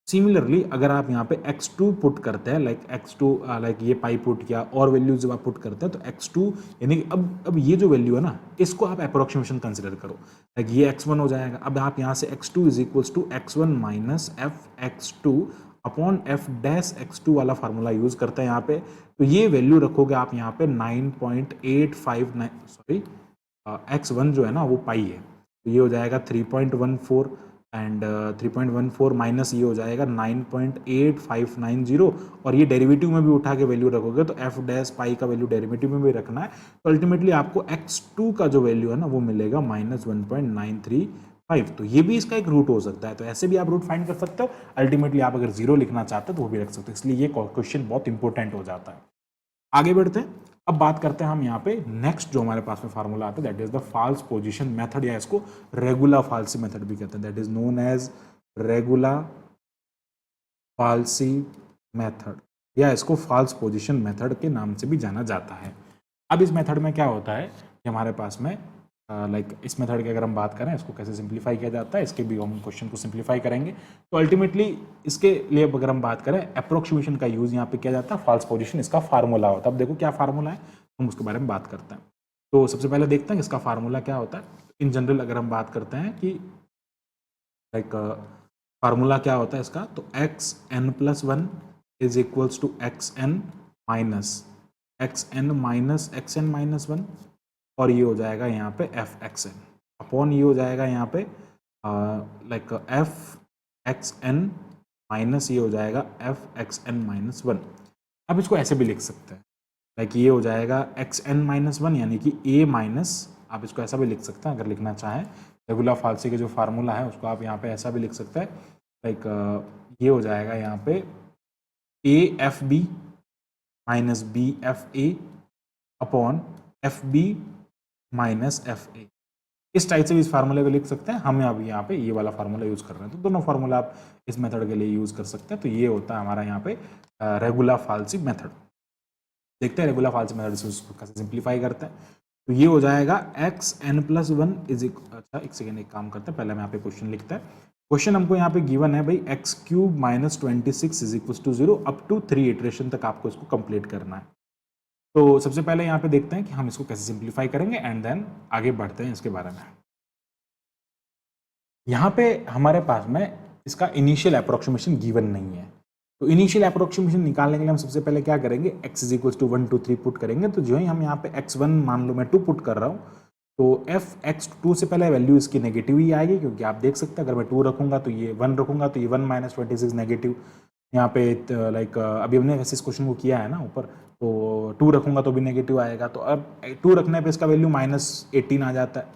सिमिलरली अगर आप यहाँ पे x2 पुट करते हैं, लाइक x2 लाइक ये पाई पुट किया और वैल्यू जब आप पुट करते हैं तो x2 यानी कि अब ये जो वैल्यू है ना इसको आप अप्रोक्सीमेशन कंसिडर करो, लाइक ये x1 हो जाएगा। अब आप यहाँ से x2 is equals to x1 minus fx2 upon f dash x2 वाला फार्मूला यूज करते हैं यहाँ पे, तो ये वैल्यू रखोगे आप यहाँ पे 9.859, सॉरी x1 जो है ना वो पाई है, तो ये हो जाएगा 3.14 एंड 3.14 माइनस ये हो जाएगा 9.8590 और ये डेरिवेटिव में भी उठा के वैल्यू रखोगे तो एफ डैश पाई का वैल्यू डेरिवेटिव में भी रखना है, तो अल्टीमेटली आपको x2 का जो वैल्यू है ना वो मिलेगा -1.935। तो ये भी इसका एक रूट हो सकता है, तो ऐसे भी आप रूट फाइंड कर सकते हो। अल्टीमेटली आप अगर जीरो लिखना चाहते हो तो वो भी रख सकते हो, इसलिए ये क्वेश्चन बहुत इंपॉर्टेंट हो जाता है। आगे बढ़ते हैं, अब बात करते हैं हम यहाँ पे नेक्स्ट जो हमारे पास में फार्मूला आता है, that is the false position method, या इसको रेगुला फाल्सी मेथड भी कहते हैं, that is known as regula falsi method, या इसको फॉल्स पोजीशन मेथड के नाम से भी जाना जाता है। अब इस मेथड में क्या होता है कि हमारे पास में इस मेथड की अगर हम बात करें, इसको कैसे सिंप्लीफाई किया जाता है, इसके भी हम क्वेश्चन को सिंप्लीफाई करेंगे। तो अल्टीमेटली इसके लिए अगर हम बात करें, अप्रोक्सीमेशन का यूज यहाँ पे किया जाता है, फॉल्स पोजीशन इसका फार्मूला होता है। अब देखो क्या फार्मूला है, हम उसके बारे में बात करते हैं। तो सबसे पहले देखते हैं इसका फार्मूला क्या होता है। इन जनरल अगर हम बात करते हैं कि फार्मूला क्या होता है इसका, तो X N plus one is equals to X N minus X N minus one, और ये हो जाएगा यहाँ पे एफ एक्स एन अपॉन ये हो जाएगा यहाँ पे एफ एक्स एन माइनस ये हो जाएगा F X N minus one. अब इसको ऐसे भी लिख सकते हैं, ये हो जाएगा एक्स एन माइनस वन यानी कि ए माइनस, आप इसको ऐसा भी लिख सकते हैं अगर लिखना चाहें, रेगुलर फाल्सी के जो फार्मूला है उसको आप यहाँ पे ऐसा भी लिख सकते हैं, ये हो जाएगा यहाँ पे A F B minus B F A upon F B minus F A. इस टाइप से भी इस फार्मूले को लिख सकते हैं। हमें अब यहाँ पे ये वाला फार्मूला यूज कर रहे हैं, तो दोनों फार्मूला आप इस मेथड के लिए यूज कर सकते हैं। तो ये होता है हमारा यहाँ पे रेगुलर फाल्सी मेथड। देखते हैं रेगुलर फाल्सी मेथड से उसको कैसे सिंप्लीफाई करते हैं। तो ये हो जाएगा X N plus one is, अच्छा एक सेकेंड, एक काम करते हैं, पहले हम यहाँ पे क्वेश्चन लिखते हैं। क्वेश्चन हमको यहाँ पे गिवन है भाई x cube minus 26 is equal to 0 up to 3 iteration तक आपको इसको कंप्लीट करना है। तो सबसे पहले यहाँ पे देखते हैं कि हम इसको कैसे सिंप्लीफाई करेंगे एंड देन आगे बढ़ते हैं इसके बारे में। यहाँ पे हमारे पास में इसका इनिशियल अप्रोक्सीमेशन गिवन नहीं है, तो इनिशियल अप्रोक्सीमेशन निकालने के लिए हम सबसे पहले क्या करेंगे, x is equal to 1 2 3 put करेंगे। तो जो ही हम यहाँ पे x1 मान लो मैं 2 पुट कर रहा हूँ, तो एफ एक्स टू से पहले वैल्यू इसकी नेगेटिव ही आएगी, क्योंकि आप देख सकते हैं अगर मैं 2 रखूंगा तो ये 1 रखूंगा तो ये 1 माइनस 26 नेगेटिव। यहाँ पे अभी हमने वैसे इस क्वेश्चन को किया है ना ऊपर, तो 2 रखूंगा तो भी नेगेटिव आएगा। तो अब 2 रखने पे इसका वैल्यू -18 आ जाता है,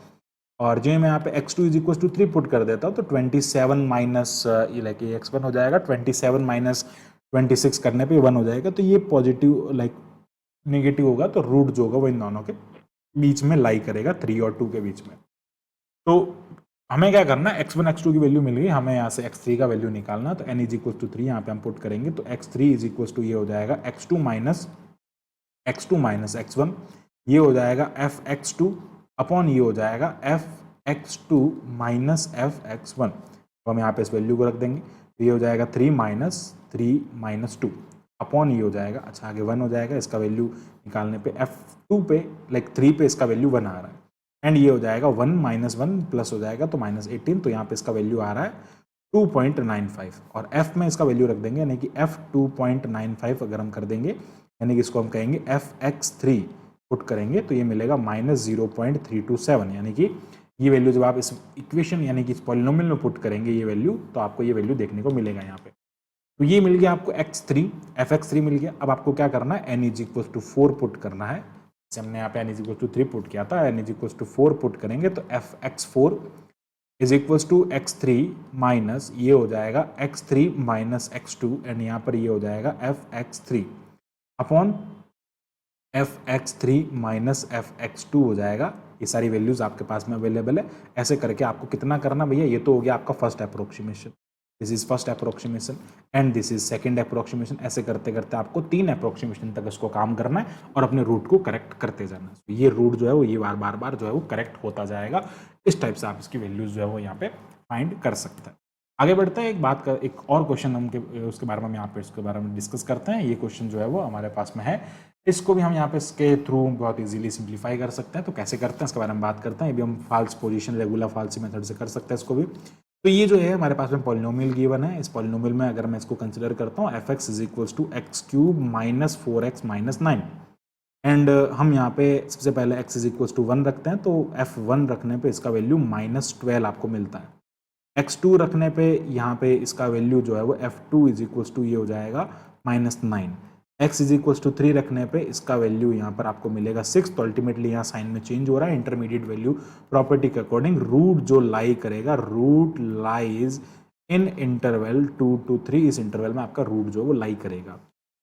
और जो मैं यहाँ पे x2 is equal to 3 put कर देता हूँ तो 27 माइनस x1 हो जाएगा, 27 माइनस 26 करने पे 1 हो जाएगा। तो ये पॉजिटिव नेगेटिव होगा, तो रूट जो होगा वो इन दोनों के बीच में लाई करेगा, 3 और 2 के बीच में। तो हमें क्या करना है, x1 x2 की वैल्यू मिल गई, हमें यहाँ से x3 का वैल्यू निकालना। तो n इज इक्वल टू 3 यहाँ पे हम पुट करेंगे, तो x3 इज इक्वल टू ये हो जाएगा x2 माइनस x1, ये हो जाएगा f x2 अपॉन ये हो जाएगा f x2 minus f x1। तो हम यहाँ पे इस वैल्यू को रख देंगे, तो ये हो जाएगा 3 माइनस 2 अपॉन ये हो जाएगा, अच्छा आगे 1 हो जाएगा, इसका वैल्यू निकालने पे f2 पे 3 पे इसका वैल्यू 1 आ रहा है, एंड ये हो जाएगा 1 माइनस 1 प्लस हो जाएगा तो -18, तो यहाँ पे इसका वैल्यू आ रहा है 2.95, और f में इसका वैल्यू रख देंगे, यानी कि f 2.95 अगर हम कर देंगे, यानी कि इसको हम कहेंगे f x3 पुट करेंगे, तो ये मिलेगा -0.327, यानी कि ये वैल्यू जब आप इस इक्वेशन यानी कि इस पॉलिनोमियल में पुट करेंगे ये वैल्यू, तो आपको ये वैल्यू देखने को मिलेगा यहाँ पे। तो ये मिल गया आपको x3, f(x3) मिल गया। अब आपको क्या करना है, n is equal to 4 put करना है। जैसे हमने यहाँ पे n is equal to 3 put किया था, n is equal to 4 put करेंगे, तो f(x4) is equal to x3 minus ये हो जाएगा x3 माइनस x2, एंड यहाँ पर ये हो जाएगा f(x3) upon f(x3) minus f(x2) हो जाएगा। ये सारी वैल्यूज आपके पास में अवेलेबल है। ऐसे करके आपको कितना करना भैया, ये तो हो गया आपका first approximation, this is first approximation and this is second approximation. ऐसे करते करते आपको 3 अप्रोक्सीमेशन तक इसको काम करना है और अपने रूट को करेक्ट करते जाना है। तो ये रूट जो है वो ये बार बार जो है वो करेक्ट होता जाएगा। इस टाइप से आप इसकी वैल्यूज जो है वो यहाँ पे फाइंड कर सकते हैं। आगे बढ़ते हैं, एक और क्वेश्चन हम उसके बारे में यहाँ पे इसके बारे में डिस्कस करते हैं। ये क्वेश्चन जो है वो हमारे पास में है, इसको भी हम यहाँ पे इसके थ्रू बहुत इजीली सिंप्लीफाई कर सकते हैं। तो कैसे करते हैं इसके बारे में बात करते हैं। ये भी हम false position regular falsi method से कर सकते हैं इसको भी। तो ये जो है हमारे पास में पॉलिनोमियल गिवन है। इस पॉलिनोमियल में अगर मैं इसको कंसिडर करता हूँ, F x is equal to x cube minus 4x minus 9, and हम यहाँ पे सबसे पहले x इज इक्वल टू 1 रखते हैं, तो f1 रखने पे इसका वैल्यू -12 आपको मिलता है। x2 रखने पे यहाँ पे इसका वैल्यू जो है वो f2 इज इक्वल टू ये हो जाएगा -9। x इज इक्वल टू 3 रखने पे इसका वैल्यू यहाँ पर आपको मिलेगा 6। तो अल्टीमेटली यहाँ साइन में चेंज हो रहा है इंटरमीडिएट वैल्यू प्रॉपर्टी के अकॉर्डिंग। रूट जो लाई करेगा, root lies in interval 2 to 3, इस इंटरवल में आपका रूट जो है वो लाई करेगा।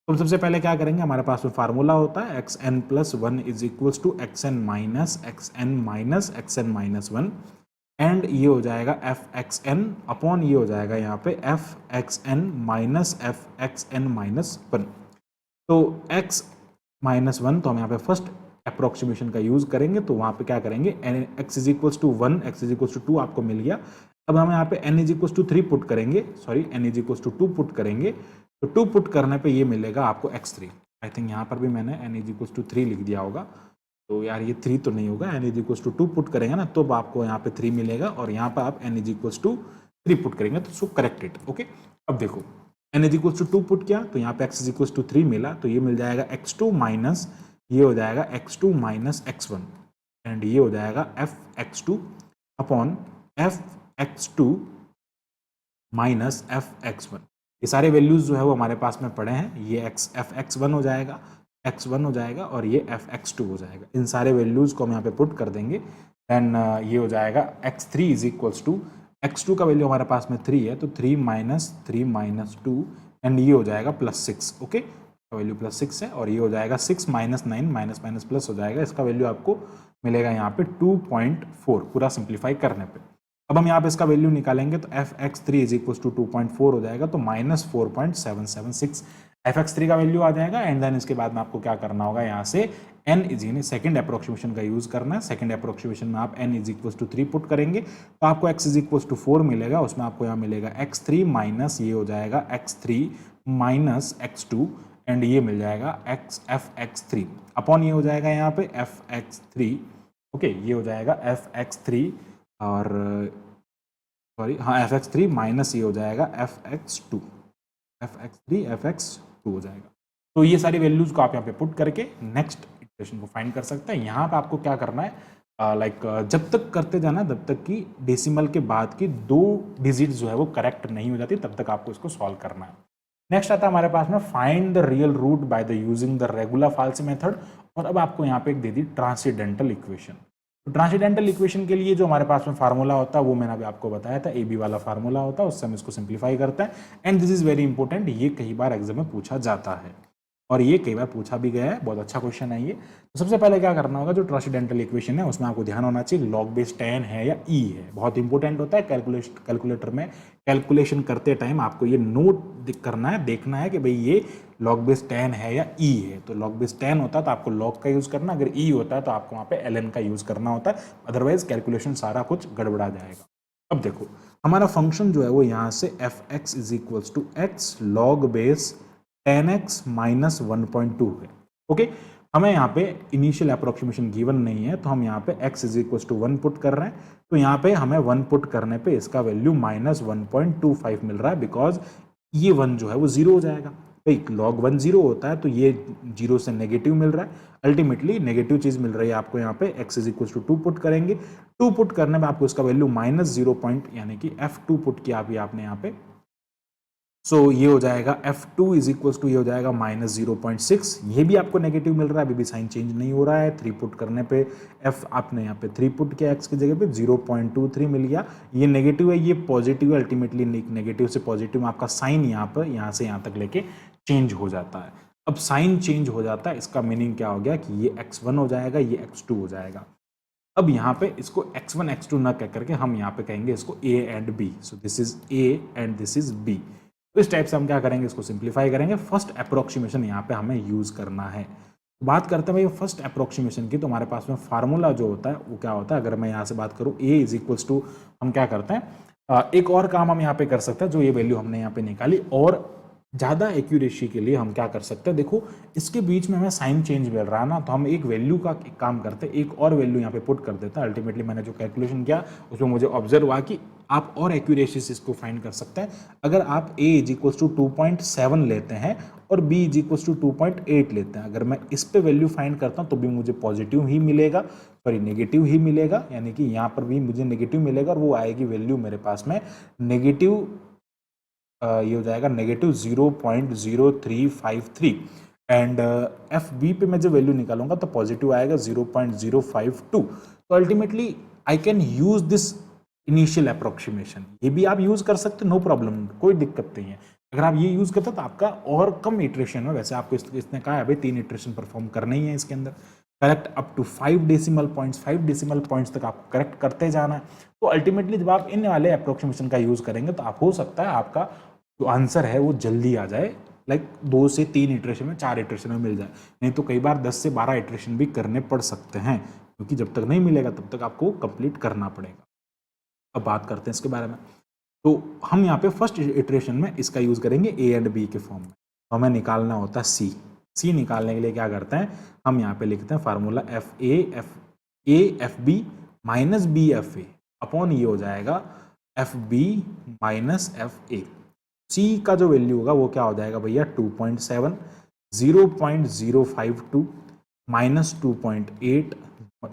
तो हम सबसे पहले क्या करेंगे, हमारे पास में फार्मूला होता है xn + 1 is equal to xn - 1 and ये हो जाएगा fxn अपॉन ये हो जाएगा यहाँ पे fxn - fxn - 1। तो x -1, तो हम यहाँ पे फर्स्ट अप्रोक्सीमेशन का यूज करेंगे, तो वहाँ पे क्या करेंगे, x is equal to 1, x is equal to 2 आपको मिल गया। अब हम यहाँ पे n is equal to 3 put करेंगे, sorry n is equal to 2 put करेंगे, तो 2 पुट करने पे ये मिलेगा आपको x3। आई थिंक यहाँ पर भी मैंने n इज इक्वल टू 3 लिख दिया होगा, तो यार ये 3 तो नहीं होगा, n is equal to 2 put करेंगे ना तो आपको यहाँ पे 3 मिलेगा, और यहाँ पर आप n is equal to 3 put करेंगे तो सो करेक्ट इट। ओके, अब देखो n is equal to 2 put किया तो यहाँ पे x इज इक्वल टू 3 मिला, तो ये मिल जाएगा x2 माइनस ये हो जाएगा x2 माइनस x1 एंड ये हो जाएगा fx2 upon fx2 minus fx1। ये सारे वैल्यूज जो है वो हमारे पास में पड़े हैं, ये fx1 हो जाएगा, x1 हो जाएगा और ये fx2 हो जाएगा। इन सारे वैल्यूज को हम यहाँ पे पुट कर देंगे एंड ये हो जाएगा x3 is equals to x2 का वैल्यू हमारे पास में 3 है, तो 3 माइनस 2 एंड ये हो जाएगा +6। ओके, का वैल्यू +6 है, और ये हो जाएगा 6 - 9 माइनस प्लस हो जाएगा, इसका वैल्यू आपको मिलेगा यहाँ पे 2.4 पूरा सिंप्लीफाई करने पे। अब हम यहाँ पे इसका वैल्यू निकालेंगे तो fx3 इज इक्वल टू 2.4 हो जाएगा, तो -4.776 fx3 का वैल्यू आ जाएगा। एंड देन इसके बाद में आपको क्या करना होगा, यहाँ से n इज यानी सेकंड अप्रोक्सीमेशन का यूज करना है। सेकंड अप्रोक्सीमेशन में आप n is equal to 3 put करेंगे तो आपको x इज इक्वल टू 4 मिलेगा, उसमें आपको यहाँ मिलेगा x3 माइनस ये हो जाएगा x3 माइनस x2 एंड ये मिल जाएगा fx3 अपॉन ये हो जाएगा यहाँ पे fx3। ओके, ये हो जाएगा fx3 और सॉरी हाँ fx3 माइनस ये हो जाएगा fx2 हो जाएगा। तो ये सारी वैल्यूज को आप यहाँ पे पुट करके नेक्स्ट इक्वेशन को फाइंड कर सकते हैं। यहाँ पे आपको क्या करना है, जब तक करते जाना तब तक कि डेसिमल के बाद की 2 डिजिट जो है वो करेक्ट नहीं हो जाती, तब तक आपको इसको सॉल्व करना है। नेक्स्ट आता है हमारे पास में find the real root by the using the regular falsi method, और अब आपको यहाँ पे एक दे दी ट्रांसीडेंटल इक्वेशन। तो ट्रांसीडेंटल इक्वेशन के लिए जो हमारे पास में फार्मूला होता है वो मैंने अभी आपको बताया था, AB वाला फार्मूला होता है, उससे हम इसको सिंप्लीफाई करते हैं। And this is very important, ये कई बार एग्जाम में पूछा जाता है और ये कई बार पूछा भी गया है, बहुत अच्छा क्वेश्चन है ये। तो सबसे पहले क्या करना होगा, जो ट्रांसीडेंटल इक्वेशन है उसमें आपको ध्यान होना चाहिए लॉग बेस tan है या e है, बहुत इंपॉर्टेंट होता है। कैलकुलेटर में कैलकुलेशन करते टाइम आपको ये नोट करना है, देखना है कि भाई ये लॉग बेस tan है या e है। तो लॉग बेस tan होता है तो आपको लॉग का यूज करना, अगर e होता है तो आपको वहाँ पे ln का यूज करना होता है, अदरवाइज कैलकुलेशन सारा कुछ गड़बड़ा जाएगा। अब देखो हमारा फंक्शन जो है वो यहाँ से fx is equals to x log base 10x minus 1.2 है। ओके, हमें यहाँ पे इनिशियल अप्रोक्सीमेशन गिवन नहीं है, तो हम यहाँ पे x is equals to 1 put कर रहे हैं, तो यहाँ पे हमें 1 पुट करने पे इसका वैल्यू -1.25 मिल रहा है, बिकॉज ये 1 जो है वो 0 हो जाएगा। भाई log 1 0 होता है तो ये 0 से नेगेटिव मिल रहा है, अल्टीमेटली नेगेटिव चीज मिल रही है आपको। यहाँ पे x is equal to 2 put करेंगे, 2 पुट करने में आपको इसका वैल्यू -0 यानी कि f2 पुट किया अभी आपने यहाँ पे, सो ये हो जाएगा f2 इज इक्वल टू ये हो जाएगा -0.6, ये भी आपको नेगेटिव मिल रहा है, अभी भी साइन चेंज नहीं हो रहा है। 3 पुट करने पे f आपने यहाँ पे 3 पुट किया x की जगह पे 0.23 मिल गया, ये नेगेटिव है ये पॉजिटिव है, अल्टीमेटली नेगेटिव से पॉजिटिव में आपका साइन यहाँ पर यहाँ से यहाँ तक लेके चेंज हो जाता है। अब साइन चेंज हो जाता है, इसका मीनिंग क्या हो गया कि ये x1 हो जाएगा, ये x2 हो जाएगा। अब यहाँ पे इसको x1 x2 ना कह करके हम यहाँ पे कहेंगे इसको a and b, so this is a and this is b। तो इस टाइप से हम क्या करेंगे, इसको सिंप्लीफाई करेंगे। फर्स्ट अप्रोक्सीमेशन यहाँ पे हमें यूज करना है। बात करते हैं भाई फर्स्ट अप्रोक्सीमेशन की, तो हमारे पास में फार्मूला जो होता है वो क्या होता है, अगर मैं यहाँ से बात करूँ a इज इक्वल्स टू, हम क्या करते हैं, एक और काम हम यहाँ पे कर सकते हैं, जो ये वैल्यू हमने यहाँ पे निकाली, और ज़्यादा एक्यूरेसी के लिए हम क्या कर सकते हैं, देखो इसके बीच में हमें साइन चेंज मिल रहा है ना, तो हम एक वैल्यू का एक काम करते हैं, एक और वैल्यू यहाँ पे पुट कर देते हैं। अल्टीमेटली मैंने जो कैलकुलेशन किया उसमें मुझे ऑब्जर्व हुआ कि आप और एक्यूरेसी से इसको फाइंड कर सकते हैं। अगर आप a इज इक्वल्स टू 2.7 लेते हैं और b इज इक्वल टू 2.8 लेते हैं। अगर मैं इस पे वैल्यू फाइंड करता हूँ तो भी मुझे पॉजिटिव ही मिलेगा, सॉरी नेगेटिव ही मिलेगा, यानी कि यहाँ पर भी मुझे नेगेटिव मिलेगा और वो आएगी वैल्यू मेरे पास में नेगेटिव, ये हो जाएगा नेगेटिव 0.0353 एंड एफ बी पे मैं जब वैल्यू निकालूंगा तो पॉजिटिव आएगा 0.052। तो ultimately I can use this initial approximation, ये भी आप यूज कर सकते, नो प्रॉब्लम, कोई दिक्कत नहीं है। अगर आप ये यूज करते तो आपका और कम इटरेशन है, वैसे आपको इसने कहा है भाई 3 इटरेशन परफॉर्म करना ही है इसके अंदर, correct up to 5 decimal points, 5 decimal points तक आपको करेक्ट करते जाना है। तो अल्टीमेटली जब आप इन वाले अप्रोक्सीमेशन का यूज करेंगे तो आप हो सकता है आपका जो आंसर है वो जल्दी आ जाए, लाइक 2 से 3 इटरेशन में, 4 इटरेशन में मिल जाए, नहीं तो कई बार 10 से 12 इटरेशन भी करने पड़ सकते हैं, क्योंकि जब तक नहीं मिलेगा तब तक आपको कंप्लीट करना पड़ेगा। अब बात करते हैं इसके बारे में। तो हम यहाँ पे फर्स्ट इटरेशन में इसका यूज करेंगे ए एंड बी के फॉर्म में, तो हमें निकालना होता है सी। सी निकालने के लिए क्या करते हैं, हम यहाँ पे लिखते हैं formula F A F B minus B F A upon ये हो जाएगा F B minus F A. C का जो वैल्यू होगा वो क्या हो जाएगा भैया 2.7, 0.052 माइनस 2.8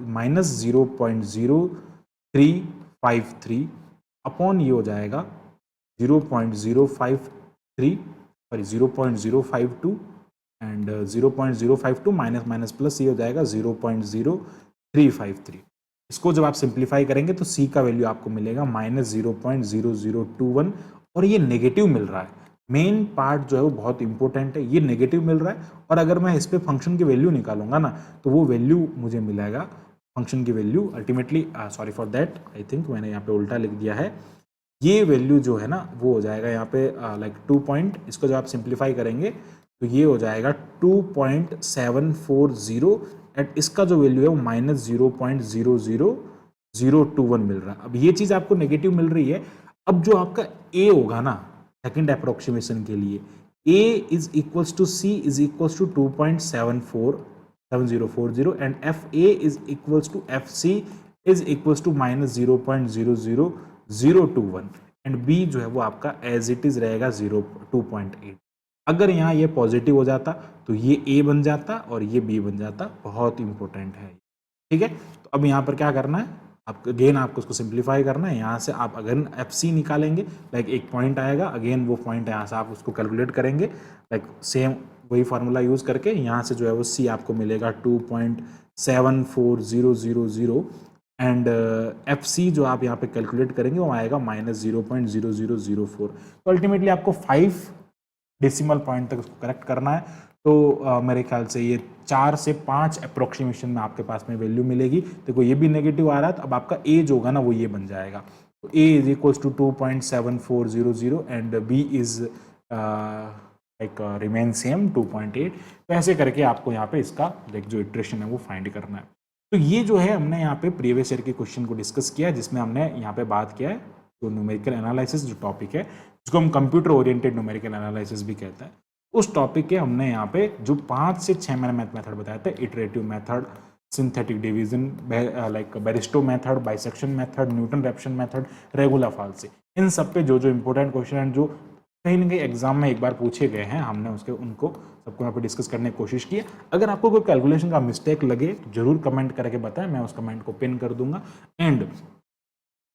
माइनस 0.0353 अपॉन ये हो जाएगा 0.053, sorry 0.052 and 0.052 minus minus plus ये हो जाएगा 0.0353। इसको जब आप सिंप्लीफाई करेंगे तो सी का वैल्यू आपको मिलेगा माइनस 0.0021 और ये नेगेटिव मिल रहा है। मेन पार्ट जो है वो बहुत इंपॉर्टेंट है, ये नेगेटिव मिल रहा है और अगर मैं इस पे फंक्शन की वैल्यू निकालूंगा ना तो वो वैल्यू मुझे मिलेगा, फंक्शन की value ultimately, sorry for that, I think मैंने यहाँ पे उल्टा लिख दिया है, ये वैल्यू जो है ना वो हो जाएगा यहाँ पे लाइक 2 पॉइंट, इसको जब आप सिंप्लीफाई करेंगे तो ये हो जाएगा 2.740 एंड इसका जो वैल्यू है वो माइनस 0.00021 मिल रहा है। अब ये चीज़ आपको नेगेटिव मिल रही है। अब जो आपका ए होगा ना सेकंड अप्रोक्सीमेशन के लिए, a is equals to c is equals to 2.7040 and f a is equals to f c is equals to minus 0.00021 and b जो है वो आपका एज इट इज रहेगा 2.8। अगर यहाँ ये पॉजिटिव हो जाता तो ये ए बन जाता और ये बी बन जाता, बहुत इंपॉर्टेंट है, ठीक है। तो अब यहाँ पर क्या करना है, आपको अगेन आपको उसको सिंप्लीफाई करना है। यहाँ से आप अगर एफ सी निकालेंगे, लाइक एक पॉइंट आएगा, अगेन वो पॉइंट यहाँ से आप उसको कैलकुलेट करेंगे, लाइक सेम वही फार्मूला यूज करके यहाँ से जो है वो सी आपको मिलेगा 2.74000 एंड एफ सी जो आप यहाँ पे कैलकुलेट करेंगे वो आएगा माइनस 0.0004। तो अल्टीमेटली आपको 5 डेसिमल पॉइंट तक उसको करेक्ट करना है। तो मेरे ख्याल से ये 4 से 5 अप्रोक्सीमेशन में आपके पास में वैल्यू मिलेगी। देखो ये भी नेगेटिव आ रहा है तो अब आपका ए जो होगा ना वो ये बन जाएगा, तो a is equals to 2.7400 and b is like remain same 2.8। तो ऐसे करके आपको यहाँ पे इसका लाइक जो इटरेशन है वो फाइंड करना है। तो ये जो है हमने यहाँ पे प्रीवियस ईयर के क्वेश्चन को डिस्कस किया, जिसमें हमने यहाँ पे बात किया है जो न्यूमेरिकल एनालिसिस जो टॉपिक है, जिसको हम कंप्यूटर ओरिएंटेड न्यूमेरिकल एनालिसिस भी कहते हैं, उस टॉपिक के हमने यहाँ पे जो 5 से 6 मैंने मैथ मेथड बताया था, iterative method, synthetic division, like Bairstow method, bisection method, Newton Raphson method, regular falsi, इन सब पे जो जो इंपॉर्टेंट क्वेश्चन हैं जो कहीं ना कहीं एग्जाम में एक बार पूछे गए हैं, हमने उसके उनको सबको यहाँ पे डिस्कस करने की कोशिश की है। अगर आपको कोई कैलकुलेशन का मिस्टेक लगे तो जरूर कमेंट करके बताएं, मैं उस कमेंट को पिन कर दूंगा। एंड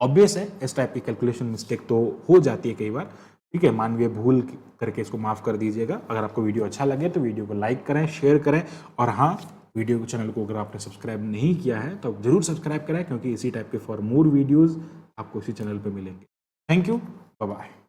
ऑब्वियस है इस टाइप की कैलकुलेशन मिस्टेक तो हो जाती है कई बार, ठीक है, मानवीय भूल करके इसको माफ कर दीजिएगा। अगर आपको वीडियो अच्छा लगे तो वीडियो को लाइक करें, शेयर करें, और हाँ, वीडियो को चैनल को अगर आपने सब्सक्राइब नहीं किया है तो जरूर सब्सक्राइब करें, क्योंकि इसी टाइप के फॉर मोर वीडियोज़ आपको इसी चैनल पर मिलेंगे। Thank you, bye bye.